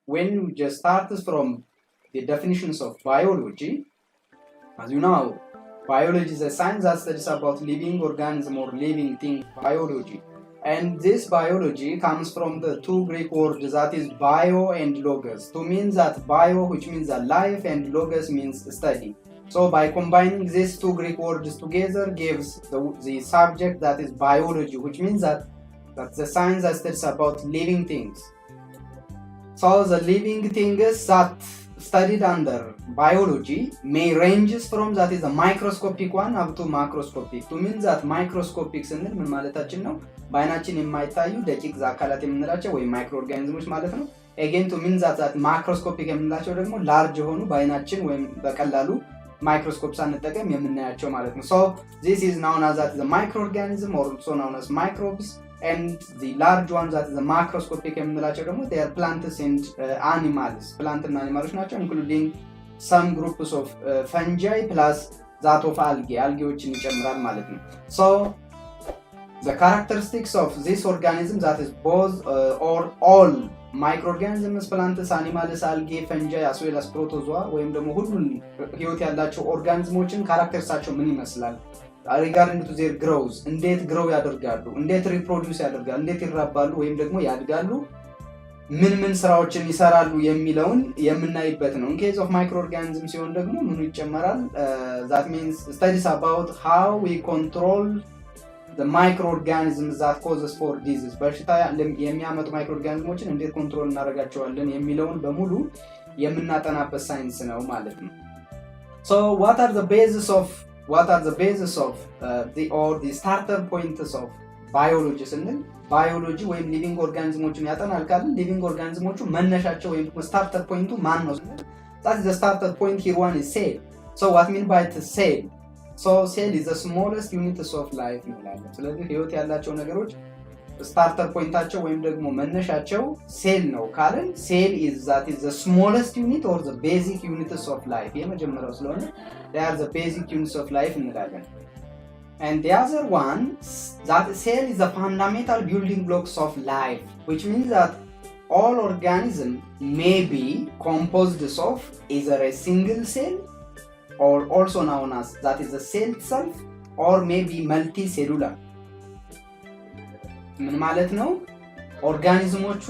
when we just start from the definitions of biology, as you know, biology is a science that studies about living organism or living thing, biology. And this biology comes from the two Greek words, that is bio and logos. To mean that bio, which means a life, and logos means study. So by combining these two Greek words together gives the subject that is biology, which means that that's the science that studies about living things. So the living things that studied under biology may ranges from, that is the microscopic one, up to macroscopic. To mean that microscopic ስንል ምን ማለታችን ነው? በአይናችን የማይታዩ ደቂቅ አካላት የምንላቸው ወይ ማይክሮ ኦርጋኒዝሞች ማለት ነው። again to mean that macroscopic የምንላቸው ደግሞ ላርጅ የሆኑ በአይናችን ወይም በቀላሉ ማይክሮስኮፕ ሳንጠቀም የምናያቸው ማለት ነው። so this is known as that the microorganism, or also known as microbes, and the large ones that is the macroscopic የምንላቸው ደግሞ they are plants and animals. plant and animals ናቸው, including some groups of fungi plus that of algae. algaeዎችን ይጨምራል ማለት ነው። so the characteristics of this organism, that is both or all microorganisms, plants, animals, algae, fungi as well as protozoa ወይም ደግሞ ሁሉን ህይወት ያላቸው ኦርጋኒዝሞችን ካራክተርሳቸው ምን ይመስላል regarding to their growth, እንዴት grow ያደርጋሉ፣ እንዴት reproduce ያደርጋሉ፣ እንዴት ይራባሉ ወይም ደግሞ ያድጋሉ፣ ምን ስራዎችን ይሰራሉ የሚለውን የምናይበት ነው። in case of microorganism ሲሆን ደግሞ ምን ይጨመራል? that means studies about how we control the microorganisms that causes for disease, በሽታ የሚያመጡ ማይክሮኦርጋኒዝሞችን እንዴት ኮንትሮል እናደርጋቸዋለን የሚለውን በሙሉ የምናጠናበት ሳይንስ ነው ማለት ነው። so what are the basis of the starter points of biology ስንል biology ወይም living organismoችን ያጠናል ካልን living organisሞቹ መነሻቸው ወይም starter poinቱ ማን ነው ስንል that is the starter point. here one is cell. so what mean by the cell? so cell is the smallest units of life እንላለን። ስለዚህ ህይወት ያላቸው ነገሮች starter pointቸው ወይም ደግሞ መነሻቸው ሴል ነው ካልን cell is the smallest unit or the basic units of life የመጀመሪያው ስለሆነ they are the basic units of life እንላለን። and the other one, that cell is the fundamental building blocks of life, which means that all organisms may be composed of either a single cell, or also known as that is the cell itself, or maybe multicellular. ምን ማለት ነው? ኦርጋኒዝሞቹ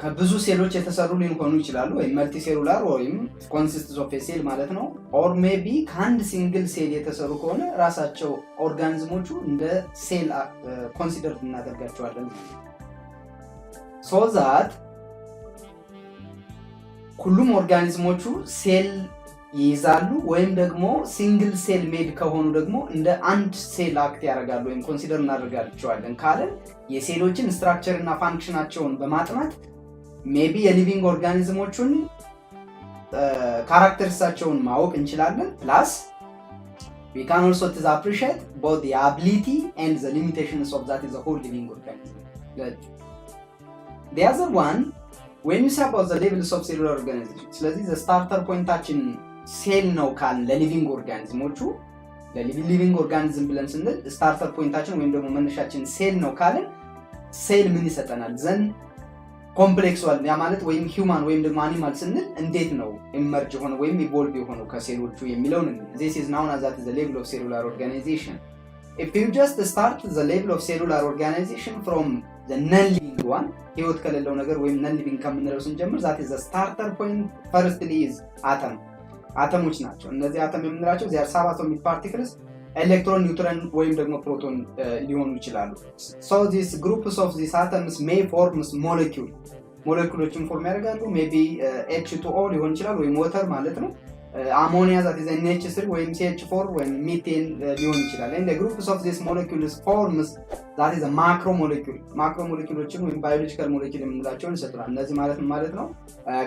ከብዙ ሴሎች የተሰሩ ሊሆኑ ይችላሉ፣ ወይ መልቲሴሉላር ወይም ኮንሲስትስ ኦፍ ኤ ሴል ማለት ነው። ኦር ሜቢ ከአንድ ሲንግል ሴል የተሰሩ ከሆነ ራሳቸው ኦርጋኒዝሞቹ እንደ ሴል ኮንሲደር እናደርጋቸዋለን። ሶ ዛት ሁሉም ኦርጋኒዝሞቹ ሴል ይይዛሉ ወይም ደግሞ ሲንግል ሴል ሜድ ከሆኑ ደግሞ እንደ አንድ ሴል አክት ያደርጋሉ ወይም ኮንሲደር እናደርጋቸዋለን ካለን የሴሎችን ስትራክቸር እና ፋንክሽናቸውን በማጥናት ሜቢ የሊቪንግ ኦርጋኒዝሞቹን ካራክተርሳቸውን ማወቅ እንችላለን። ፕላስ we can also appreciate both the ability and the limitations of that is a whole living organism. the other one, when you say about the levels of cellular organization, ስለዚህ the starter pointችን ሴል ነው ካልን ለሊቪንግ ኦርጋኒዝሞቹ ለሊቪንግ ኦርጋኒዝም ብለን ስንል ስታርተር ፖይንታችን ወይም ደግሞ መነሻችን ሴል ነው ካልን ሴል ምን ይሰጠናል? ዘን ኮምፕሌክስ ዋል ያ ማለት ወይም ሂውማን ወይም ደግሞ አኒማል ስንል እንዴት ነው ኢመርጅ ሆነ ወይም ኢቮልቭ የሆነው ከሴሎቹ የሚለውን this is known as the level of cellular organization. if you just start the level of cellular organization from the non-living one, ህይወት ከሌለው ነገር ወይም non-living ከምንለው ስንጀምር that is the starter point. firstly is atom. አተሞች ናቸው። እነዚህ አተም የምንላቸው they are subatomic particles, ኤሌክትሮን፣ ኒውትሮን ወይም ደግሞ ፕሮቶን ሊሆኑ ይችላሉ። so these groups of these atoms may form molecule. ሞለኪውሎችን ፎርም ያደርጋሉ። ሜቢ H2O ሊሆን ይችላል ወይም ዋተር ማለት ነው። አሞኒያ that is NH3 ወይም CH4 ወይም ሚቴን ሊሆን ይችላል። and the groups of these molecules forms that is a macromolecule. ማክሮሞሌኪውሎችን ወይም ባዮሎጂካል ሞሌኪል የምንላቸውን ይሰጡናል። እነዚህ ማለት ነው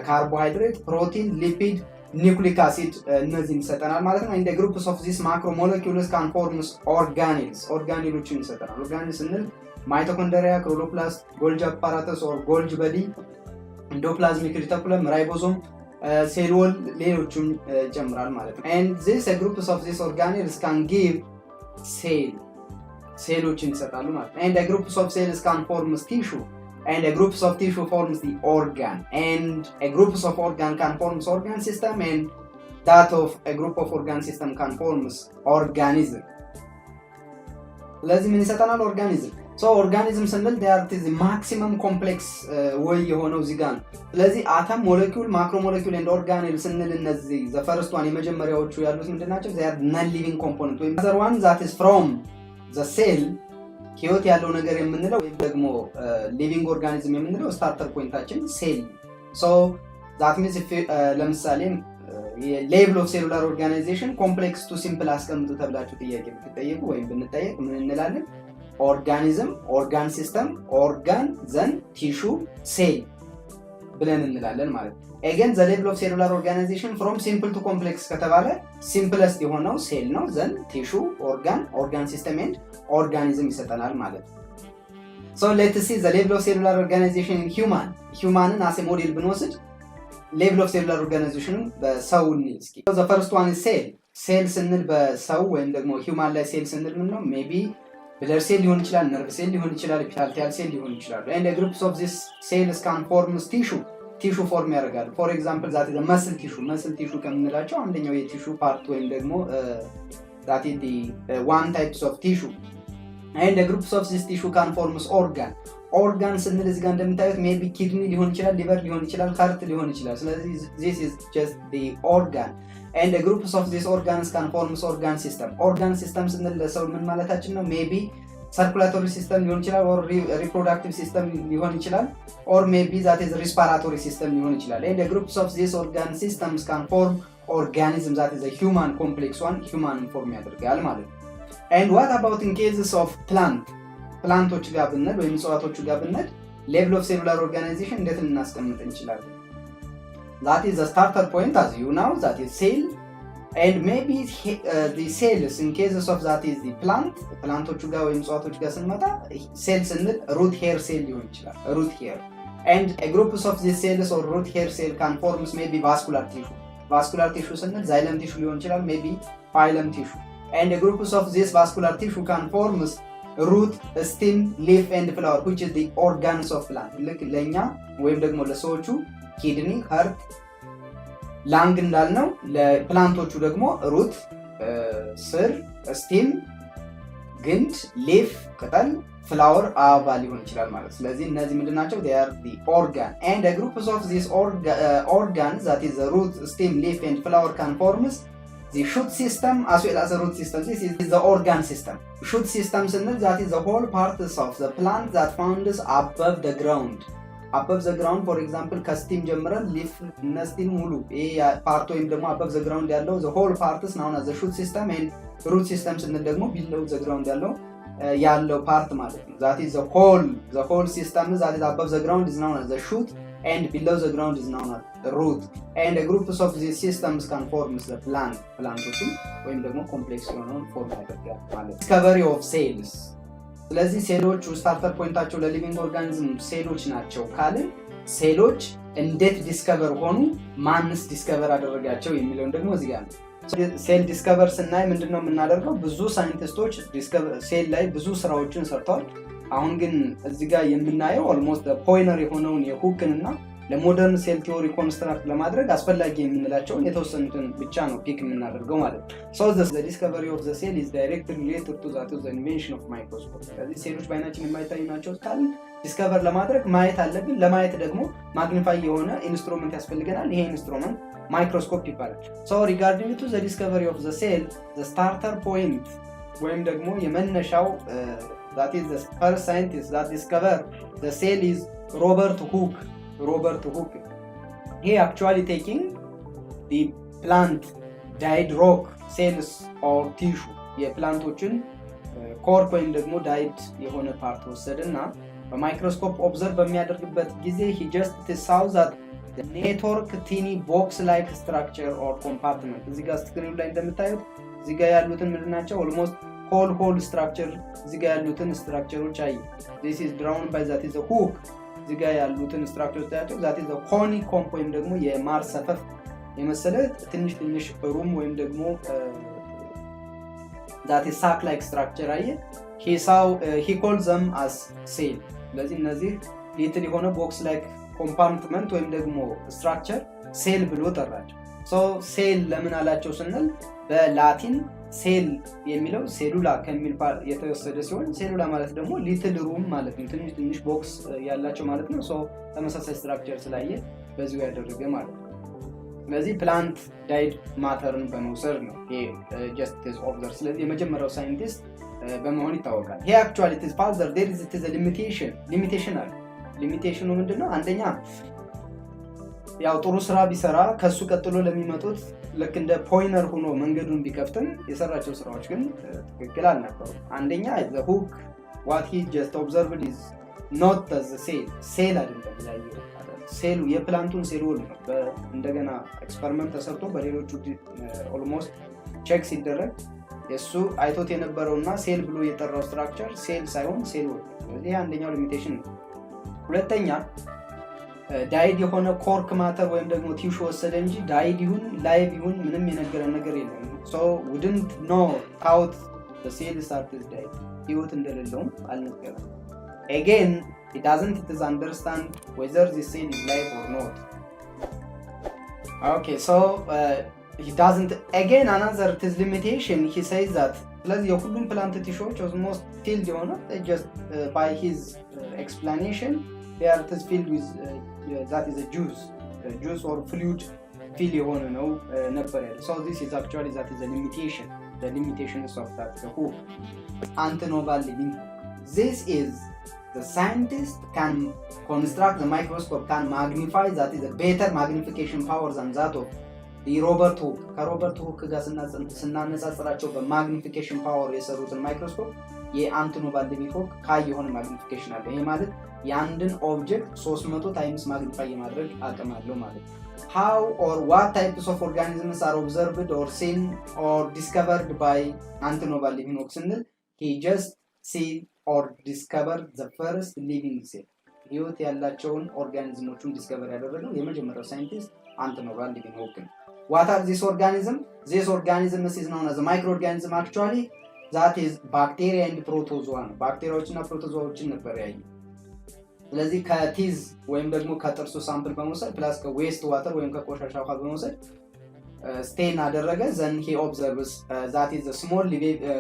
ካርቦሃይድሬት፣ ፕሮቲን፣ ሊፒድ፣ ኒውክሊክ አሲድ እነዚህን ይሰጠናል ማለት ነው። and the groups of these macromolecules can form organelles. ኦርጋኔሎችን ይሰጠናል። ኦርጋኔል ስንል ማይቶኮንድሪያ፣ ክሎሮፕላስት፣ ጎልጂ አፓራተስ ኦር ጎልጂ በዲ፣ ኢንዶፕላዝሚክ ሪቲኩለም፣ ራይቦዞም፣ ሴል ዎል ሌሎቹን ይጨምራል ማለት ነው። and this groups of these organelles can give ሴሎችን ይሰጣሉ ማለት ነው። and the groups of cells can form tissue. and a group of tissue forms the organ, and a group of organ can form organ system, and that of a group of organ system can form organism. ስለዚህ ምን ይሰጠናል? ኦርጋኒዝም። ሶ ኦርጋኒዝም ስንል ዳት ኢዝ ማክሲመም ኮምፕሌክስ ወይ የሆነው እዚህ ጋር ነው። ስለዚህ አተም፣ ሞለኪውል፣ ማክሮ ሞለኪውል ኤንድ ኦርጋኔል ስንል እነዚህ ዘ ፈርስት ዋን የመጀመሪያዎቹ ያሉት ምንድናቸው? they are non living component ወይም other one that is from the cell ህይወት ያለው ነገር የምንለው ወይም ደግሞ ሊቪንግ ኦርጋኒዝም የምንለው ስታርተር ፖይንታችን ሴል። ሶ that means if ለምሳሌ የሌቭል ኦፍ ሴሉላር ኦርጋናይዜሽን ኮምፕሌክስ ቱ ሲምፕል አስቀምጡ ተብላችሁ ጥያቄ ብትጠየቁ ወይም ብንጠየቅ ምን እንላለን? ኦርጋኒዝም፣ ኦርጋን ሲስተም፣ ኦርጋን ዘን ቲሹ ሴል ብለን እንላለን ማለት ነው። again the level of cellular organization from simple to complex ከተባለ simplest የሆነው ሴል ነው። ዘን ቲሹ፣ ኦርጋን፣ ኦርጋን ሲስተም ኤንድ ኦርጋኒዝም ይሰጠናል ማለት ነው። so let's see the level of cellular organization in human as a model ብንወስድ level of cellular organization በሰው እስኪ the first one is cell ስንል በሰው ወይም ደግሞ human ላይ ሴል ስንል ምን ነው? maybe blood cell ሊሆን ይችላል፣ nerve cell ሊሆን ይችላል፣ epithelial cell ሊሆን ይችላል። and a groups of this cells can form tissue form ያደርጋሉ። for example that is the muscle tissue ከምንላቸው አንደኛው የቲሹ ፓርት ወይም ደግሞ that is the one types of tissue. and a groups of this tissue can form organ ስንል እዚህ ጋር እንደምታዩት maybe kidney ሊሆን ይችላል፣ liver ሊሆን ይችላል፣ heart ሊሆን ይችላል። ስለዚህ this is just the organ. and a groups of these organs can form organ system ስንል ለሰው ምን ማለታችን ነው? maybe circulatory system ሊሆን ይችላል or reproductive system ሊሆን ይችላል or maybe that is respiratory system ሊሆን ይችላል። and a groups of these organ systems can form organism that is a human complex one, human form ያደርጋል ማለት ነው። and what about in cases of ፕላንቶች ጋር ብንል ወይም እጽዋቶች ጋር ብንል level of cellular organization እንዴት ልናስቀምጥ እንችላለን? that is the starter point as you know, that is cell. and maybe the cells in cases of that is the planቶቹ ጋር ወይም እጽዋቶች ጋር ስንመጣ ሴል ስንል root hair cell ሊሆን ይችላል፣ root hair. and a group of these cells or root hair cell can form maybe vascular tissue ስንል xylem tissue ሊሆን ይችላል, maybe phylem tissue. and a group of this vascular tissue can form root, stem, leaf and flower which is the organs of plant. ልክ ለኛ ወይም ደግሞ ለሰዎቹ ኪድኒ፣ heart፣ ላንግ እንዳልነው ለፕላንቶቹ ደግሞ ሩት፣ ስር፣ ስቲም፣ ግንድ፣ ሊፍ ቅጠል፣ ፍላወር አበባ ሊሆን ይችላል ማለት። ስለዚህ እነዚህ ምንድናቸው? they are the organ. and a group of these organs that is the root, stem, leaf and flower can form the shoot system as well as the root system. This is the organ system. shoot system ስንል that is the whole parts of the plant that found above the ground for example ከስቲም ጀምረን ሊፍ እና ስቲም ሙሉ ይሄ ፓርት ወይም ደግሞ above the ground ያለው the whole parts known as the shoot system. and root system ስንል ደግሞ below the ground ያለው ፓርት ማለት ነው። that is the whole system that is above the ground is known as the shoot and below the ground is known as the root. and a group of these systems can form the plantoችን ወይም ደግሞ ኮምፕሌክስ የሆነውን ፎርም ያደርጋል ማለት። discovery of cells ስለዚህ ሴሎች ስታርተር ፖይንታቸው ለሊቪንግ ኦርጋኒዝም ሴሎች ናቸው ካልን ሴሎች እንዴት ዲስከቨር ሆኑ፣ ማንስ ዲስከቨር አደረጋቸው የሚለውን ደግሞ እዚህ ጋር ነው። ሴል ዲስከቨር ስናይ ምንድነው የምናደርገው? ብዙ ሳይንቲስቶች ሴል ላይ ብዙ ስራዎችን ሰርተዋል። አሁን ግን እዚህ ጋር የምናየው ኦልሞስት ፖይነር የሆነውን የሁክን እና ለሞደርን ሴል ቲዮሪ ኮንስትራክት ለማድረግ አስፈላጊ የምንላቸውን የተወሰኑትን ብቻ ነው ፒክ የምናደርገው ማለት ነው። so the discovery of the cell is directly related to that of the invention of microscope. ስለዚህ ሴሎች በአይናችን የማይታዩ ናቸው ካልን ዲስከቨር ለማድረግ ማየት አለብን። ለማየት ደግሞ ማግኒፋይ የሆነ ኢንስትሩመንት ያስፈልገናል። ይሄ ኢንስትሩመንት ማይክሮስኮፕ ይባላል። so regarding to the discovery of the cell, the starter point ወይም ደግሞ የመነሻው that is the first scientist that discovered the cell is Robert Hooke. He actually taking the plant dyed rock cells or tissue የፕላንቶችን ኮርክ ወይም ደግሞ ዳይድ የሆነ ፓርት ወሰደና በማይክሮስኮፕ ኦብዘርቭ በሚያደርግበት ጊዜ he just saw that the network tiny box like structure or compartment እዚህ ጋር ስክሪኑ ላይ እንደምታዩት እዚህ ጋር ያሉትን ምንድናቸው? ኦልሞስት ሆል ስትራክቸር እዚህ ጋር ያሉትን ስትራክቸሮች አይ this is drawn by that is a hook እዚህ ጋር ያሉትን ስትራክቸሮች ታያቸው that is a honeycomb ወይም ደግሞ የማር ሰፈፍ የመሰለ ትንሽ ሩም ወይም ደግሞ that is sac like structure አይ he called them as cell። ስለዚህ እነዚህ ሊትል የሆነ ቦክስ ላይክ ኮምፓርትመንት ወይም ደግሞ ስትራክቸር ሴል ብሎ ጠራቸው። ሶ ሴል ለምን አላቸው ስንል በላቲን ሴል የሚለው ሴሉላ ከሚል የተወሰደ ሲሆን ሴሉላ ማለት ደግሞ ሊትል ሩም ማለት ነው፣ ትንሽ ቦክስ ያላቸው ማለት ነው። ሶ ተመሳሳይ ስትራክቸር ስላየ በዚሁ ያደረገ ማለት ነው። ስለዚህ ፕላንት ዳይድ ማተርን በመውሰድ ነው ጀስት ኦብዘርቭ። ስለዚህ የመጀመሪያው ሳይንቲስት በመሆን ይታወቃል። ይሄ አክቹዋሊ ኢት ኢዝ ፋዘር ዴር ኢዝ ኢት ኢዝ ሊሚቴሽን አለ። ሊሚቴሽኑ ምንድነው? አንደኛ ያው ጥሩ ስራ ቢሰራ ከሱ ቀጥሎ ለሚመጡት ልክ እንደ ፖይነር ሆኖ መንገዱን ቢከፍትም የሰራቸው ስራዎች ግን ትክክል አልነበሩም። አንደኛ the hook what he just observed is not as the ሴል አይደለም ያየው ሴሉ የፕላንቱን ሴል ወል ነው። እንደገና ኤክስፐሪመንት ተሰርቶ በሌሎቹ ኦልሞስት ቼክ ሲደረግ የሱ አይቶት የነበረውና ሴል ብሎ የጠራው ስትራክቸር ሴል ሳይሆን ሴል ወል። ስለዚህ አንደኛው ሊሚቴሽን ነው። ሁለተኛ ዳይድ የሆነ ኮርክ ማተር ወይም ደግሞ ቲሹ ወሰደ እንጂ ዳይድ ይሁን ላይቭ ይሁን ምንም የነገረን ነገር የለም። ሶ wouldn't know how the cell started died ህይወት እንደሌለውም አልነገረም። again he doesn't understand whether this cell is live or not. Okay, so he doesn't, again another his limitation, he says that ስለዚህ የሁሉም ፕላንት ቲሾች almost filled የሆነ just by his explanation they are filled with that is a juice or fluid fill የሆነ ነው ነበር ያለው። so this is actually that is a limitation, the limitations of that the hook antinobal living. This is the scientist can construct the microscope, can magnify, that is a better magnification power than that of the Robert Hooke. ከሮበርት ሁክ ጋር ስናነጻጽራቸው በማግኒፊኬሽን ፓወር የሰሩትን ማይክሮስኮፕ የአንቶኖቫል ዴቪድ ሁክ ካይ የሆነ ማግኒፊኬሽን አለ። ይሄ ማለት የአንድን ኦብጀክት 300 ታይምስ ማግኒፋይ የማድረግ አቅም አለው ማለት ነው። how or what types of organisms are observed or seen or discovered by አንቶኖቫል ዴቪድ ሁክ ስንል he just see or discover the first living cell, ህይወት ያላቸውን ኦርጋኒዝሞችን ዲስከቨር ያደረገው የመጀመሪያው ሳይንቲስት አንቶኖቫል ዴቪድ ሁክ ነው። what are these organisms? These organisms is known as a microorganism actually, that is bacteria and protozoa ነው። ባክቴሪያዎችና ፕሮቶዞዎችን ነበር ያየው። ስለዚህ ከቲዝ ወይም ደግሞ ከጥርሱ ሳምፕል በመውሰድ ፕላስ ከዌስት ዋተር ወይም ከቆሻሻ ውሃ በመውሰድ ስቴን አደረገ። then he observes that is a small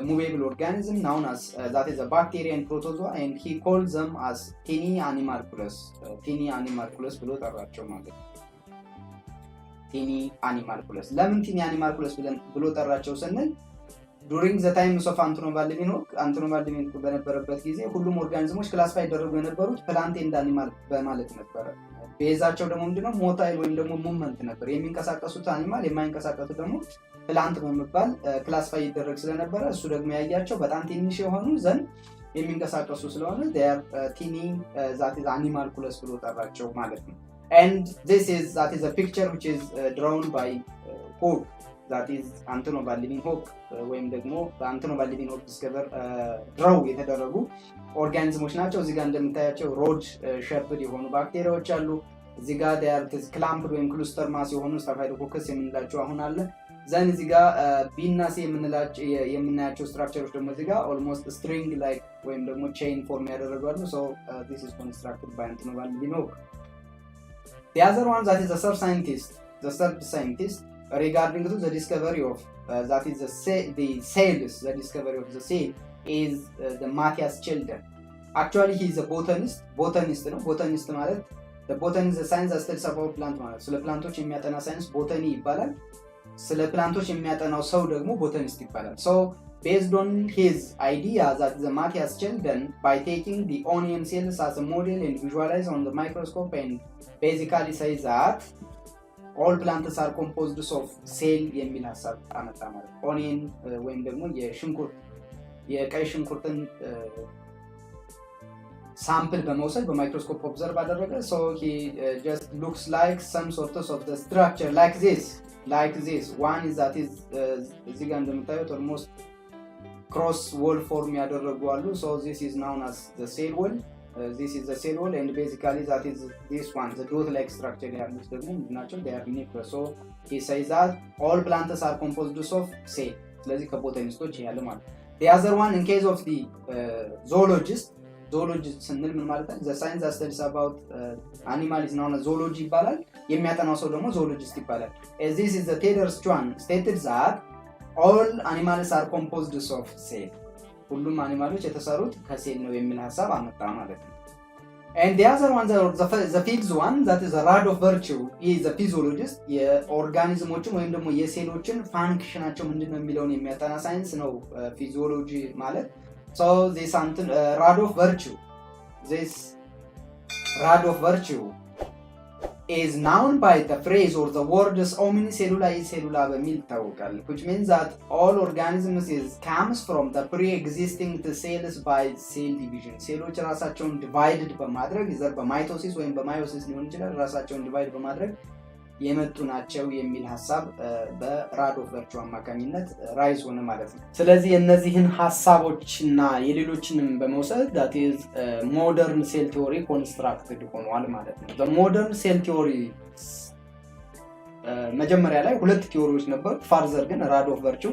movable organism known as that is a bacteria and protozoa and he calls them as tiny animalculus ብሎ ጠራቸው ማለት ነው። ቲኒ አኒማልኩለስ ለምን ቲኒ አኒማልኩለስ ብሎ ጠራቸው ስንል during the times of አንቶኖቫል ዴቪድ ሁክ በነበረበት ጊዜ ሁሉም ኦርጋኒዝሞች ክላሲፋይ ይደረጉ የነበሩት ፕላንት ኤንድ አኒማል በማለት ነበር። ቤዛቸው ደግሞ ምንድነው ሞታይል ወይም ደግሞ ሙቭመንት ነበር። የሚንቀሳቀሱት አኒማል የማይንቀሳቀሱት ደግሞ ፕላንት በመባል ክላሲፋይ ይደረግ ስለነበረ እሱ ደግሞ ያያቸው በጣም ትንሽ የሆኑ ዘንድ የሚንቀሳቀሱ ስለሆነ they are tiny that is animalculus ብሎ ጠራቸው ማለት ነው። and that is a picture which is drawn by Hooke, that is አንቶኖቫል ዴቪድ ሁክ ወይም ደግሞ በአንቶኖቫል ዴቪድ ሁክ ዲስከቨር ድራው የተደረጉ ኦርጋኒዝሞች ናቸው። እዚህ ጋር እንደምታያቸው ሮድ ሼፕድ የሆኑ ባክቴሪያዎች አሉ። እዚህ ጋር ዲያርቲስ ክላምፕድ ወይም ክሉስተር ማስ የሆኑ ስታፋይሎኮከስ የምንላቸው አሁን አለ። ዘን እዚህ ጋር ቢ እና ሲ የምናያቸው ስትራክቸሮች ደግሞ እዚህ ጋር ኦልሞስት ስትሪንግ ላይክ ወይም ደግሞ ቼይን ፎርም ያደረጋሉ። so this is constructed by አንቶኖቫል ዴቪድ ሁክ. The other one, that is the third scientist regarding to the discovery of that is the cells, the discovery of the cell is the Matthias Children. Actually he is a botanist ነው። botanist ማለት the botanist is the science that studies about plant ማለት ስለ ፕላንቶች የሚያጠና ሳይንስ ቦታኒ ይባላል። ስለ ፕላንቶች የሚያጠናው ሰው ደግሞ ቦታኒስት ይባላል። so based on his idea that the Matthias Children by taking the onion cells as a model and visualize on the microscope and basically says that all plants are composed of cell የሚል ሐሳብ አመጣ ማለት ነው። ኦኒየን ወይም ደግሞ የቀይ ሽንኩርትን ሳምፕል በመውሰድ በማይክሮስኮፕ ኦብዘርቭ አደረገ። so he just looks like some sort of the structure like this one is that is እዚህ ጋር እንደምታዩት almost cross wall form ያደረጉ አሉ። so this is known as the cell wall. This is the cell wall and basically that is this one, the dot like structure ያሉት ደግሞ ምንድናቸው? they are nucleus. so he says that all plants are composed of cell. ስለዚህ ከቦታኒስቶች ያለ ማለት the other one in case of the zoologist zoology ስንል ምን ማለት ነው? the science that studies about animal is known as zoology ይባላል። የሚያጠናው ሰው ደግሞ zoologist ይባላል። as this is the Taylor's Chuan stated that all animals are composed of cell ሁሉም አኒማሎች የተሰሩት ከሴል ነው የሚል ሐሳብ አመጣ ማለት ነው። and the other one the fifth one that is a rod of virtue is the physiologist የኦርጋኒዝሞችን ወይም ደግሞ የሴሎችን ፋንክሽናቸው ምንድነው የሚለውን የሚያጠና ሳይንስ ነው ፊዚዮሎጂ ማለት። so this rod of virtue is known by the phrase or the words omnicellula cellula በሚል ይታወቃል, which means that all organisms comes from the pre-existing cells by cell division ሴሎች ራሳቸውን ዲቫይድድ በማድረግ either በማይቶሲስ ወይም በማዮሲስ ሊሆን ይችላል ራሳቸውን ዲቫይድ በማድረግ የመጡ ናቸው የሚል ሐሳብ በራድ ኦፍ ቨርቹ አማካኝነት ራይዝ ሆነ ማለት ነው። ስለዚህ እነዚህን ሐሳቦችና የሌሎችንም በመውሰድ that is modern cell theory constructed ሆኗል ማለት ነው። the modern cell theory መጀመሪያ ላይ ሁለት ቲዮሪዎች ነበሩ። ፋርዘር ግን ራድ ኦፍ ቨርቹ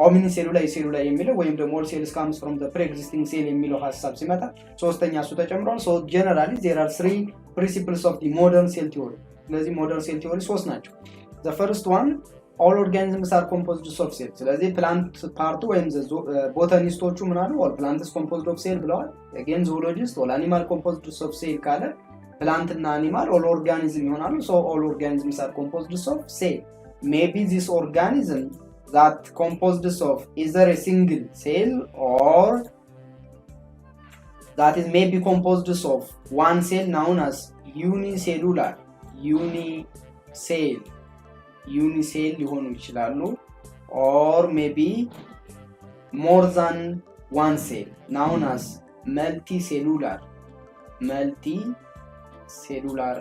ኦሚኒሴሉላ ሴሉላ የሚለው ወይም ደግሞ all cells comes from the pre-existing cell የሚለው ሐሳብ ሲመጣ ሶስተኛ እሱ ተጨምሯል። so generally there are three principles of the modern cell theory ስለዚህ ሞደርን ሴል ቲዮሪ ሶስት ናቸው። the first one all organisms are composed of cells ስለዚህ ፕላንት ፓርቱ ወይም ቦታኒስቶቹ ምን አሉ all plants composed of cell ብለዋል። again zoologist all animal composed of cell ካለ ፕላንት እና አኒማል all organism ይሆናሉ። so all organisms are composed of cell maybe this organism that composed of either a single cell or that is maybe composed of one cell known as unicellular unicell ሊሆኑ ይችላሉ or maybe more than one cell known as multicellular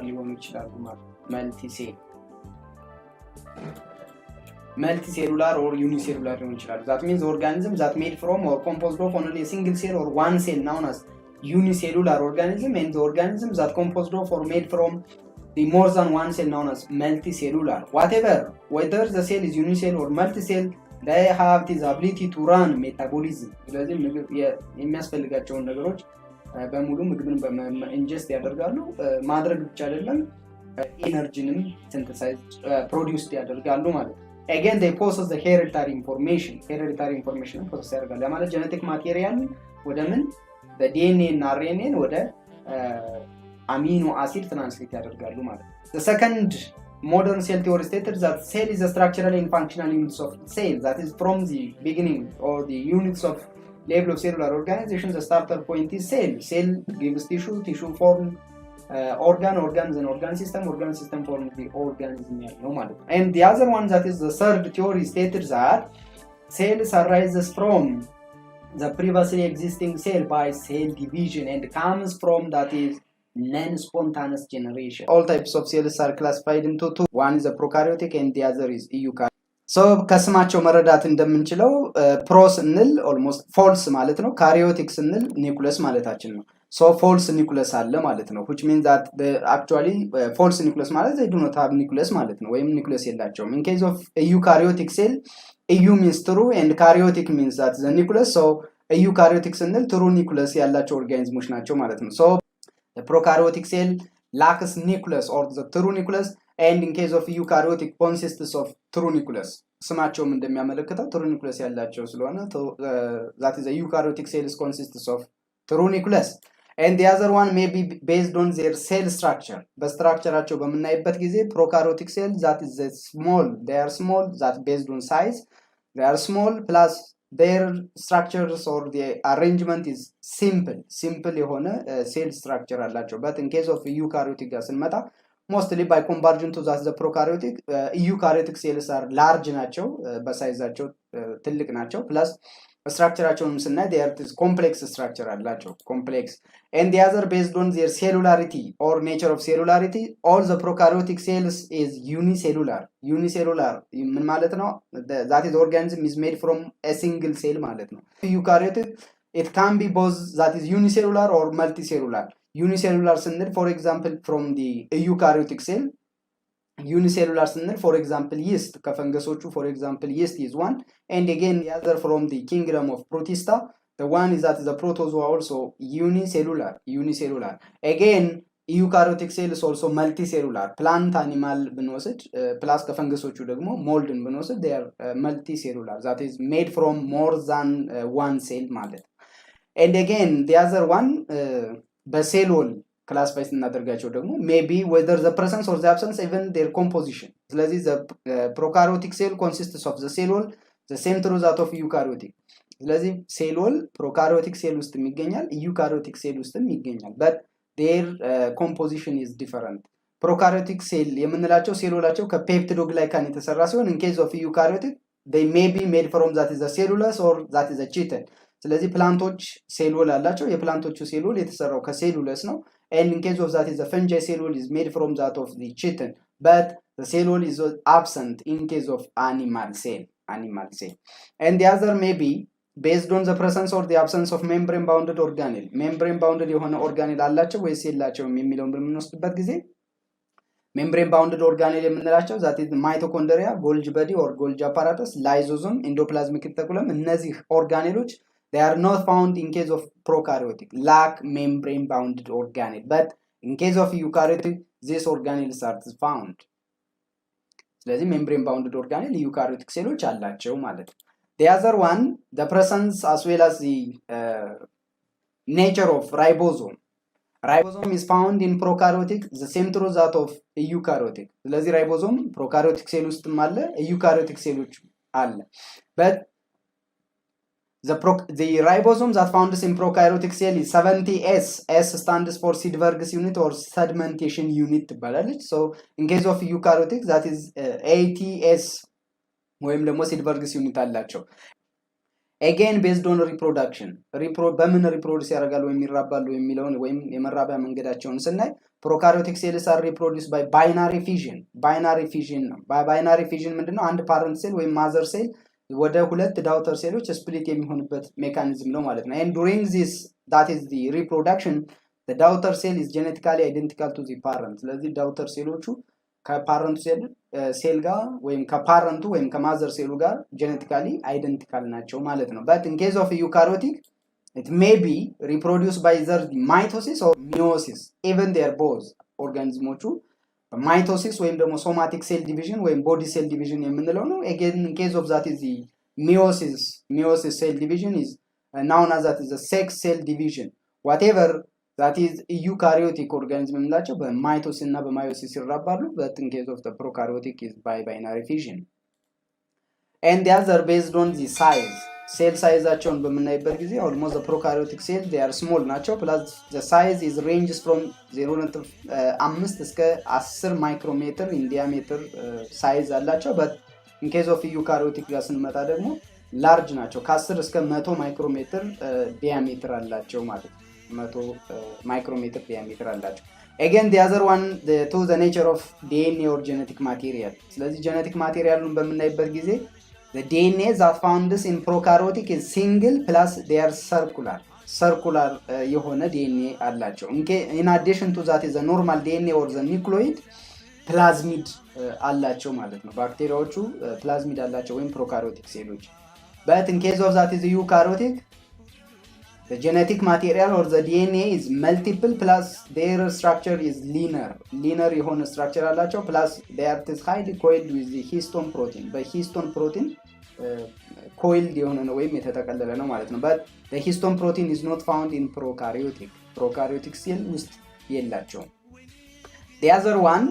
ሊሆኑ ይችላሉ ማለት multicellular or unicellular ሊሆኑ ይችላሉ። that means organism that made from or composed of only a single cell or one cell known as unicellular organism and the organisms that composed of or made from the more than one cell known as multicellular whether the cell is unicell or multicell they have this ability to run metabolism ስለዚህ ምግብ የሚያስፈልጋቸውን ነገሮች በሙሉ ምግብን በኢንጀስት ያደርጋሉ ማድረግ ብቻ አይደለም ኤነርጂንም ሲንተሳይዝ ፕሮዲዩስ ያደርጋሉ ማለት ነው። again they possess the hereditary information ፕሮሰስ ያደርጋሉ ማለት ጄኔቲክ ማቴሪያል ወደ ምን በዲኤንኤ እና አርኤንኤ ወደ አሚኖ አሲድ ትራንስሌት ያደርጋሉ ማለት ነው። the second modern cell theory stated that cell is a structural and functional units of cell that is from the beginning or the units of level of cellular organization the starter point is cell gives tissue form organs and organ system form the organism ያለው ማለት ነው። and the other one that is the third theory stated that cells arises from the previously existing cell by cell division and comes from that is non-spontaneous generation. All types of cells are classified into two. One is a prokaryotic and the other is eukaryotic. So ከስማቸው መረዳት እንደምንችለው ፕሮ ስንል ኦልሞስት ፎልስ ማለት ነው። ካሪዮቲክ ስንል ኒኩለስ ማለታችን ነው። so false nucleus አለ ማለት ነው which means that actually false nucleus ማለት they do not have nucleus ማለት ነው ወይም nucleus የላቸውም። in case of a eukaryotic cell eu means true and karyotic means that the nucleus so eukaryotic ስንል true nucleus ያላቸው ኦርጋኒዝሞች ናቸው ማለት ነው። so the prokaryotic cell lacks nucleus or the true nucleus and in case of eukaryotic consists of true nucleus ስማቸውም እንደሚያመለክተው true nucleus ያላቸው ስለሆነ that is a eukaryotic cells consists of true nucleus and the other one may be based on their cell structure በስትራክቸራቸው በመናይበት ጊዜ prokaryotic cells that is small they are small that based on size they are small plus their structures or the arrangement is simple የሆነ cell structure አላቸው but in case of eukaryotic ጋር ስንመጣ mostly by conversion to that the prokaryotic eukaryotic cells are large ናቸው በሳይዛቸው ትልቅ ናቸው plus structureቸውንም ስናይ they are complex structure አላቸው complex and the other based on their cellularity or nature of cellularity all the prokaryotic cells is unicellular ምን ማለት ነው that is organism is made from a single cell ማለት ነው eukaryotic it can be both that is unicellular or multicellular unicellular ስንል for example from the eukaryotic cell unicellular ስንል for example yeast ከፈንገሶቹ for example yeast is one and again the other from the kingdom of protista The one is that the protozoa also unicellular. Again, eukaryotic cell is also multicellular. Plant animal ብንወስድ plus ከፈንገሶቹ ደግሞ moldን ብንወስድ they are multicellular. That is made from more than one cell ማለት. And again, the other one በሴል ወል ክላሲፋይ ስናደርጋቸው ደግሞ maybe whether the presence or the absence even their composition. ስለዚህ the prokaryotic cell consists of the cell wall the same to that of eukaryotic. ስለዚህ ሴል ወል ፕሮካሪዮቲክ ሴል ውስጥ ይገኛል ዩካሪዮቲክ ሴል ውስጥም ይገኛል but their composition is different. ፕሮካሪዮቲክ ሴል የምንላቸው ሴሎላቸው ከፔፕቲዶግላይካን የተሰራ ሲሆን in case of eukaryotic they may be made from that is the cellulose or that is the chitin. ስለዚህ ፕላንቶች ሴል ወል አላቸው የፕላንቶቹ ሴል ወል የተሰራው ከሴሉለስ ነው and in case of that is the fungi cell wall is made from that of the chitin but the cell wall is absent in case of animal cell. And the other may be based on the presence or the absence of membrane bounded organelle. Membrane bounded የሆነ organelle አላቸው ወይስ የላቸውም የሚለውን በምንወስድበት ጊዜ membrane bounded organelle የምንላቸው that is mitochondria, Golgi body or Golgi apparatus, lysosome, endoplasmic reticulum እነዚህ organelles they are not found in case of prokaryotic, lack membrane bounded organelle, but in case of eukaryotic these organelles are found. ስለዚህ membrane bounded organelle eukaryotic ሴሎች አላቸው ማለት ነው። The other one, the presence as well as the nature of ribosome. Ribosome is found in prokaryotic, the same to that of eukaryotic. ስለዚህ ribosome prokaryotic ሴል ውስጥም አለ eukaryotic ሴሎች አለ but the ribosome that found in prokaryotic cell is 70S. S stands for Seedberg's unit or sedimentation unit ትባላለች. So in case of eukaryotic that is 80S ወይም ደግሞ Seedberg's unit አላቸው. Again based on reproduction. በምን reproduce ያደርጋሉ ወይም ይራባሉ የሚለውን ወይም የመራቢያ መንገዳቸውን ስናይ prokaryotic cells are reproduced by binary fission. Binary fission ነው. binary fission ምንድነው? አንድ parent cell ወይም mother cell ወደ ሁለት ዳውተር ሴሎች ስፕሊት የሚሆንበት ሜካኒዝም ነው ማለት ነው and during this that is the reproduction the daughter cell is genetically identical to the parent. ስለዚህ ዳውተር ሴሎቹ ከፓረንቱ ሴል ጋር ወይም ከፓረንቱ ወይም ከማዘር ሴሉ ጋር genetically identical ናቸው ማለት ነው but in case of eukaryotic it may be reproduced by either mitosis or meiosis even they are both organismoቹ mitosis ወይም ደግሞ somatic cell division ወይም body cell division የምንለው ነው again in case of that is the meiosis cell division is known as that is the sex cell division whatever that is eukaryotic organism የምንላቸው በማይቶሲስ እና በማዮሲስ ይራባሉ but in case of the prokaryotic is by binary fission and the other based on the size cell sizeaቸውን በምናይበት ጊዜ almost the prokaryotic cell they are small ናቸው plus the size is ranges from 0.5 እስከ 10 micrometer in diameter size አላቸው but in case of eukaryotic ጋር ስንመጣ ደግሞ large ናቸው ከ10 እስከ 100 micrometer diameter አላቸው ማለት ነው 100 micrometer diameter አላቸው again the other one to the nature of DNA or genetic material ስለዚህ genetic materialን በምናይበት ጊዜ the DNA that found in prokaryotic is single plus they are circular የሆነ DNA አላቸው in addition to that is the normal DNA or the nucleoid plasmid አላቸው ማለት ነው ባክቴሪያዎቹ plasmid አላቸው ወይም prokaryotic ሴሎች but in case of that is the eukaryotic the genetic material or the DNA is multiple plus their structure is linear የሆነ structure አላቸው plus they are highly coiled with the histone protein by histone protein coiled የሆነ ነው ወይም የተጠቀለለ ነው ማለት ነው but the histone protein is not found in prokaryotic cell ውስጥ የላቸውም the other one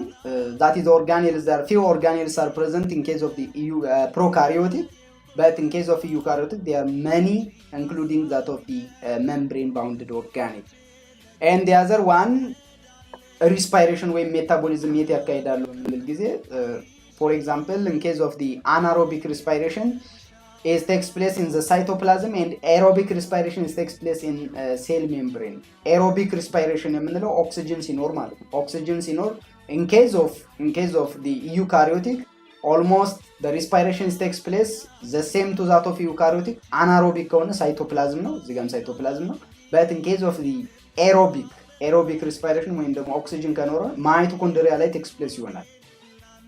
that is organelles there are few organelles are present in case of the prokaryotic but in case of eukaryotic there are many including that of the membrane bounded organelle and the other one respiration ወይ metabolism የት ያካሂዳሉ የሚል ጊዜ for example in case of the anaerobic respiration it takes place in the cytoplasm and aerobic respiration takes place in cell membrane aerobic respiration የምንለው oxygen ሲኖር ማለት ነው oxygen ሲኖር in case of the eukaryotic almost the respiration takes place the same to that of eukaryotic anaerobic ከሆነ cytoplasm ነው እዚህ ጋርም cytoplasm ነው but in case of the aerobic respiration ወይም ደግሞ oxygen ከኖረ mitochondria ላይ takes place ይሆናል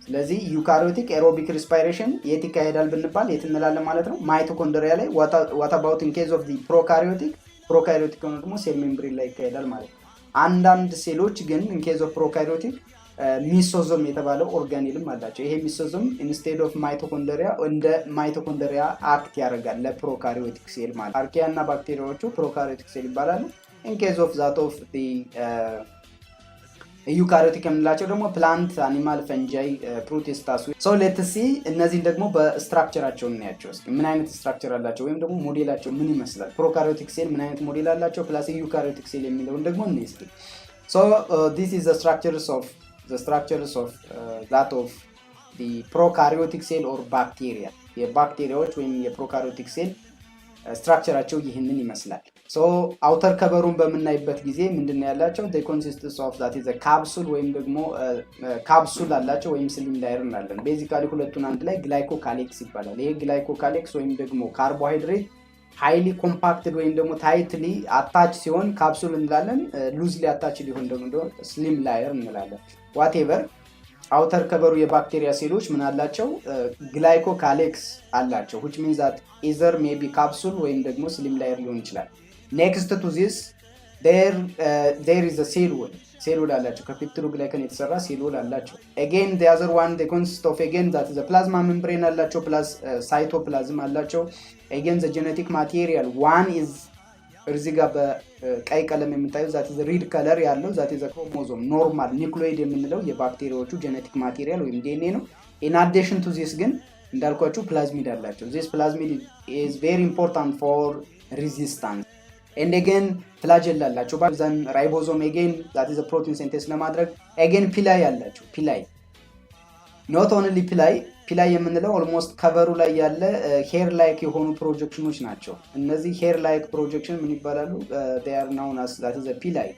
ስለዚህ ዩካሪዮቲክ ኤሮቢክ ሪስፓይሬሽን የት ይካሄዳል ብንባል የት እንላለን ማለት ነው? ማይቶኮንድሪያ ላይ። ዋት አባውት ኢን ኬዝ ኦፍ ዲ ፕሮካሪዮቲክ? ፕሮካሪዮቲክ ሆኖ ደግሞ ሴል ሜምብሬን ላይ ይካሄዳል ማለት ነው። አንዳንድ ሴሎች ግን ኢን ኬዝ ኦፍ ፕሮካሪዮቲክ ሚሶዞም የተባለው ኦርጋኒልም አላቸው። ይሄ ሚሶዞም ኢንስቴድ ኦፍ ማይቶኮንድሪያ እንደ ማይቶኮንድሪያ አክት ያደርጋል ለፕሮካሪዮቲክ ሴል ማለት። አርኪያ እና ባክቴሪያዎቹ ፕሮካሪዮቲክ ሴል ይባላሉ። ኢን ኬዝ ኦፍ ዛት ኦፍ ዩካሪዮቲክ የምንላቸው ደግሞ ፕላንት፣ አኒማል፣ ፈንጃይ፣ ፕሮቲስታስ። ሶ ሌትስ ሲ እነዚህን ደግሞ በስትራክቸራቸው እናያቸው እስኪ። ምን አይነት ስትራክቸር አላቸው ወይም ደግሞ ሞዴላቸው ምን ይመስላል? ፕሮካሪዮቲክ ሴል ምን አይነት ሞዴል አላቸው ፕላስ ዩካሪዮቲክ ሴል የሚለውን ደግሞ እንይ እስኪ። ሶ ዲስ ኢዝ the structures of that of the prokaryotic cell or bacteria። የባክቴሪያዎች ወይም የፕሮካሪዮቲክ ሴል ስትራክቸራቸው ይህንን ይመስላል። ሶ አውተር ከበሩን በምናይበት ጊዜ ምንድነው ያላቸው? they consist of that is a capsule ወይም ደግሞ ካፕሱል አላቸው ወይም ሲሊንደር እንላለን። ቤዚካሊ ሁለቱን አንድ ላይ ግላይኮካሌክስ ይባላል። ይሄ ግላይኮካሌክስ ወይም ደግሞ ካርቦሃይድሬት ሃይሊ ኮምፓክትድ ወይም ደግሞ ታይትሊ አታች ሲሆን ካፕሱል እንላለን። ሉዝሊ አታች ሊሆን ደግሞ ስሊም ላየር እንላለን። ዋቴቨር አውተር ከበሩ የባክቴሪያ ሴሎች ምን አላቸው? ግላይኮካሌክስ አላቸው which means that either maybe capsule ወይም ደግሞ ስሊም ላየር ሊሆን ይችላል። next to this there is a cell wall አላቸው። ከፔፕቲዶ ግላይከን የተሰራ ሴል ዎል አላቸው። again the other one they consist of again that is a plasma membrane አላቸው plus cytoplasm አላቸው። again the genetic material one is እዚህ ጋር በቀይ ቀለም የምታዩት that is red color ያለው that is a chromosome normal nucleoid የምንለው የባክቴሪያዎቹ genetic material ወይም DNA ነው። in addition to this ግን እንዳልኳችሁ ፕላዝሚድ አላቸው። this plasmid is very important for resistance and again flagella አላቸው። ባዛን ራይቦዞም again that is a protein synthesis ለማድረግ again ፒላይ አላቸው። ፒላይ not only ፒላይ የምንለው ኦልሞስት ከቨሩ ላይ ያለ ሄር ላይክ የሆኑ ፕሮጀክሽኖች ናቸው። እነዚህ ሄር ላይክ ፕሮጀክሽን ምን ይባላሉ? they are known as that is a ፒላይ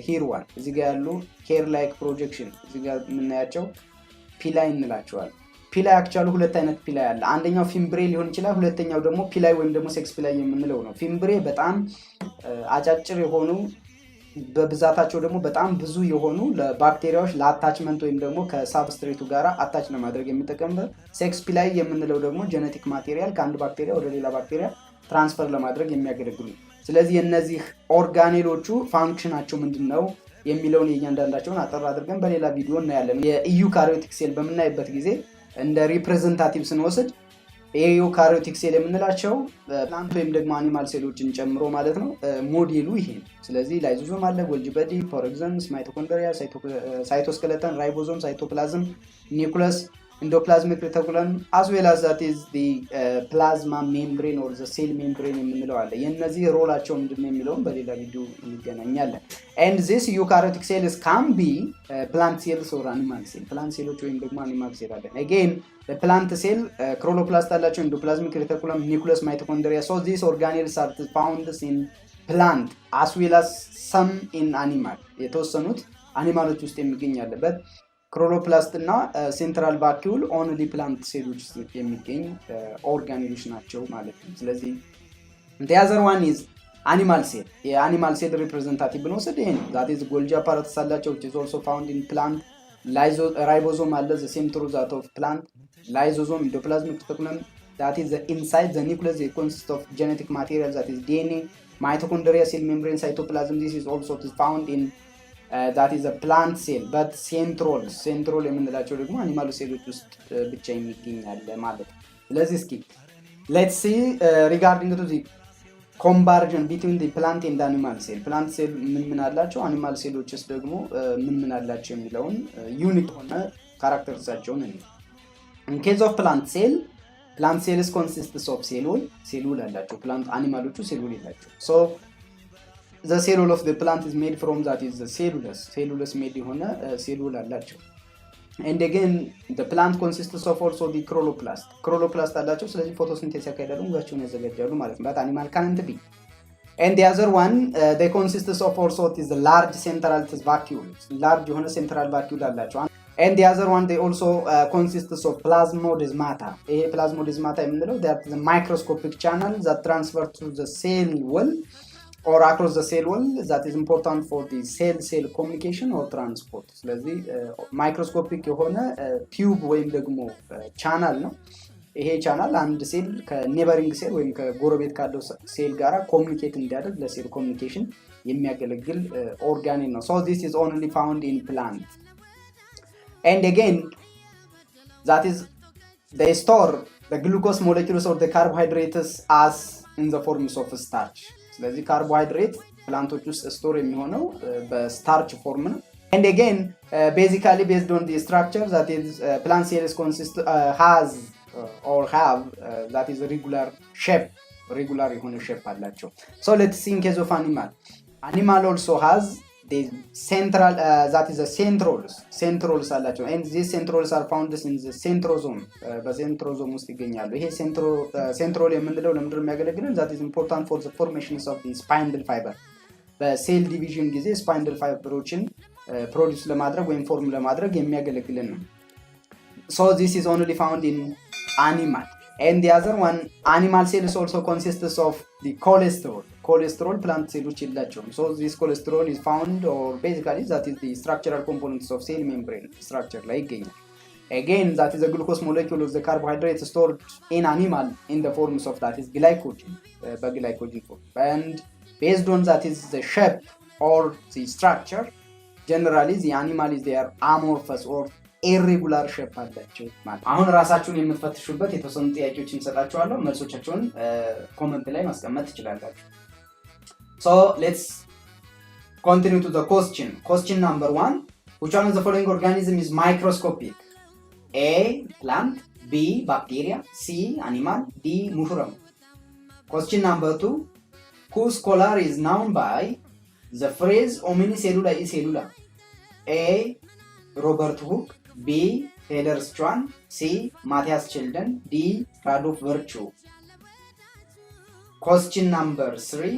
here one እዚህ ጋር ያሉ ሄር ላይክ ፕሮጀክሽን እዚህ ጋር የምናያቸው ፒላይ እንላቸዋለን። ፒላይ አክቹአሊ ሁለት አይነት ፒላይ አለ። አንደኛው ፊምብሬ ሊሆን ይችላል። ሁለተኛው ደግሞ ፒላይ ወይም ደግሞ ሴክስ ፒላይ የምንለው ነው። ፊምብሬ በጣም አጫጭር የሆኑ በብዛታቸው ደግሞ በጣም ብዙ የሆኑ ለባክቴሪያዎች ለአታችመንት ወይም ደግሞ ከሳብስትሬቱ ጋር አታች ለማድረግ የሚጠቀምበት። ሴክስ ፒላይ የምንለው ደግሞ ጄኔቲክ ማቴሪያል ከአንድ ባክቴሪያ ወደ ሌላ ባክቴሪያ ትራንስፈር ለማድረግ የሚያገለግሉ። ስለዚህ እነዚህ ኦርጋኔሎቹ ፋንክሽናቸው ምንድነው የሚለውን የእያንዳንዳቸውን አጠር አድርገን በሌላ ቪዲዮ እናያለን። የዩካሪዮቲክ ሴል በምናይበት ጊዜ እንደ ሪፕሬዘንታቲቭ ስንወስድ የዩካሪዮቲክ ሴል የምንላቸው ፕላንት ወይም ደግሞ አኒማል ሴሎችን ጨምሮ ማለት ነው። ሞዴሉ ይሄ ነው። ስለዚህ ላይዞዞም አለ፣ ጎልጂ በዲ፣ ፖሮክሰንስ፣ ማይቶኮንድሪያ፣ ሳይቶስኬለተን፣ ራይቦዞም፣ ሳይቶፕላዝም፣ ኒውክለስ፣ ኢንዶፕላዝሚክ ሬቲኩለም as well as that is the plasma membrane or the cell membrane የምንለው አለ። የነዚህ ሮላቸው ምንድነው የሚለውን በሌላ ቪዲዮ እንገናኛለን። and this eukaryotic cells can be plant cells or animal cell። plant ሴሎች ወይም ደግሞ animal cell አለ። again the plant cell chloroplast አላቸው፣ ኢንዶፕላዝሚክ ሬቲኩለም፣ ኒውክለስ፣ ማይቶኮንድሪያ። so these organelles are found in plant as well as some in animal። የተወሰኑት አኒማሎች ውስጥ የሚገኝ አለበት። ክሎሮፕላስት እና ሴንትራል ቫኪዩል ኦንሊ ፕላንት ሴሎች ውስጥ የሚገኝ ኦርጋኔሎች ናቸው ማለት ነው። ስለዚህ the other one is animal cell። የአኒማል ሴል ሪፕሬዘንታቲቭ ብንወስድ ይሄ ነው። that is ጎልጂ አፓራተስ አላቸው which is also found in plant። ራይቦዞም አለ the same through that of plant። ላይዞዞም ኢንዶፕላዝሚክ ሬቲኩለም that is inside the nucleus it consists of genetic material that is DNA። mitochondria, cell membrane, cytoplasm this is also found in that is a plant cell but central የምንላቸው ደግሞ አኒማል ሴሎች ውስጥ ብቻ የሚገኛል ማለት ነው። ስለዚህ እስኪ let's see regarding to the conversion between the plant and animal cell። plant cell ምን አላቸው፣ አኒማል ሴሎች ውስጥ ደግሞ ምን አላቸው የሚለውን ዩኒክ ሆነ ካራክተሪስቲክሳቸውን ነው። in case of plant cells consists of cell wall አላቸው። plant አኒማሎቹ cell wall አላቸው። so the cell wall of the plant is made from that is the cellulose made የሆነ cell wall አላቸው። and again the plant consists of also the chloroplast አላቸው። ስለዚህ ፎቶሲንቴሲስ ያካሂዳሉ፣ ምግባቸውን ያዘጋጃሉ ማለት ነው። but animal can't be። and the other one they consist of also is the large central vacuole የሆነ central vacuole አላቸው። and the other one they also consists of plasmodesmata። ይሄ plasmodesmata የምንለው that is a microscopic channel that transfer to the cell wall or across the cell wall that is important for the cell communication or transport ስለዚህ ማይክሮስኮፒክ የሆነ ቲዩብ ወይም ደግሞ ቻናል ነው ይሄ ቻናል አንድ ሴል ከኔበሪንግ ሴል ወይም ከጎረቤት ካለው ሴል ጋራ ኮሙኒኬት እንዲያደርግ ለሴል ኮሙኒኬሽን የሚያገለግል ኦርጋኔል ነው so this is only found in plant and again that is they store the glucose molecules or the carbohydrates as in the forms of starch ስለዚህ ካርቦሃይድሬት ፕላንቶች ውስጥ ስቶር የሚሆነው በስታርች ፎርም ነው and again basically based on the structure that is plant cells consist has or have that is a regular የሆነ shape አላቸው so let's see in case of animal also has the central that is a centroles አላቸው and these centroles are found in the centrosome በcentrosome ውስጥ ይገኛሉ ይሄ centrole የምንለው ለምንድነው የሚያገለግለው that is important for the formations of the spindle fiber በሴል ዲቪዥን ጊዜ spindle fibeሮችን ፕሮዲዩስ ለማድረግ ወይም ፎርም ለማድረግ የሚያገለግልን ነው so this is only found in animal and the other one animal cells also consists of the cholesterol plant cells የላቸውም so this cholesterol is found or basically that is the structural components of cell membrane structure ላይ ይገኛል again that is the glucose molecule of the carbohydrates stored in animal in the forms of that is glycogen glycogen form and based on that is the shape or the structure generally the animal is there amorphous or irregular shape አላቸው ማለት አሁን ራሳችሁን የምትፈትሹበት የተወሰኑ ጥያቄዎችን እንሰጣችኋለሁ መልሶቻችሁን ኮሜንት ላይ ማስቀመጥ ትችላላችሁ so let's continue to the question number 1 which one of the following organism is microscopic A plant B bacteria C animal D mushroom question number 2 whose scholar is known by the phrase omnicellula e cellula A Robert Hooke B. Taylor Schwann C. Matthias Childen D. Radolf Virchow question number 3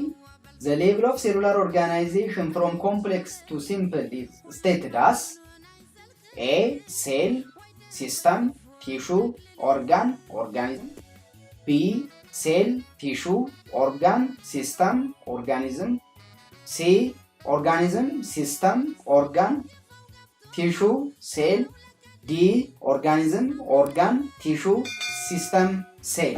the level of cellular organization from complex to simple is stated as A. cell system tissue organ organism B. cell tissue organ system organism C. organism system organ tissue cell D. organism organ tissue system cell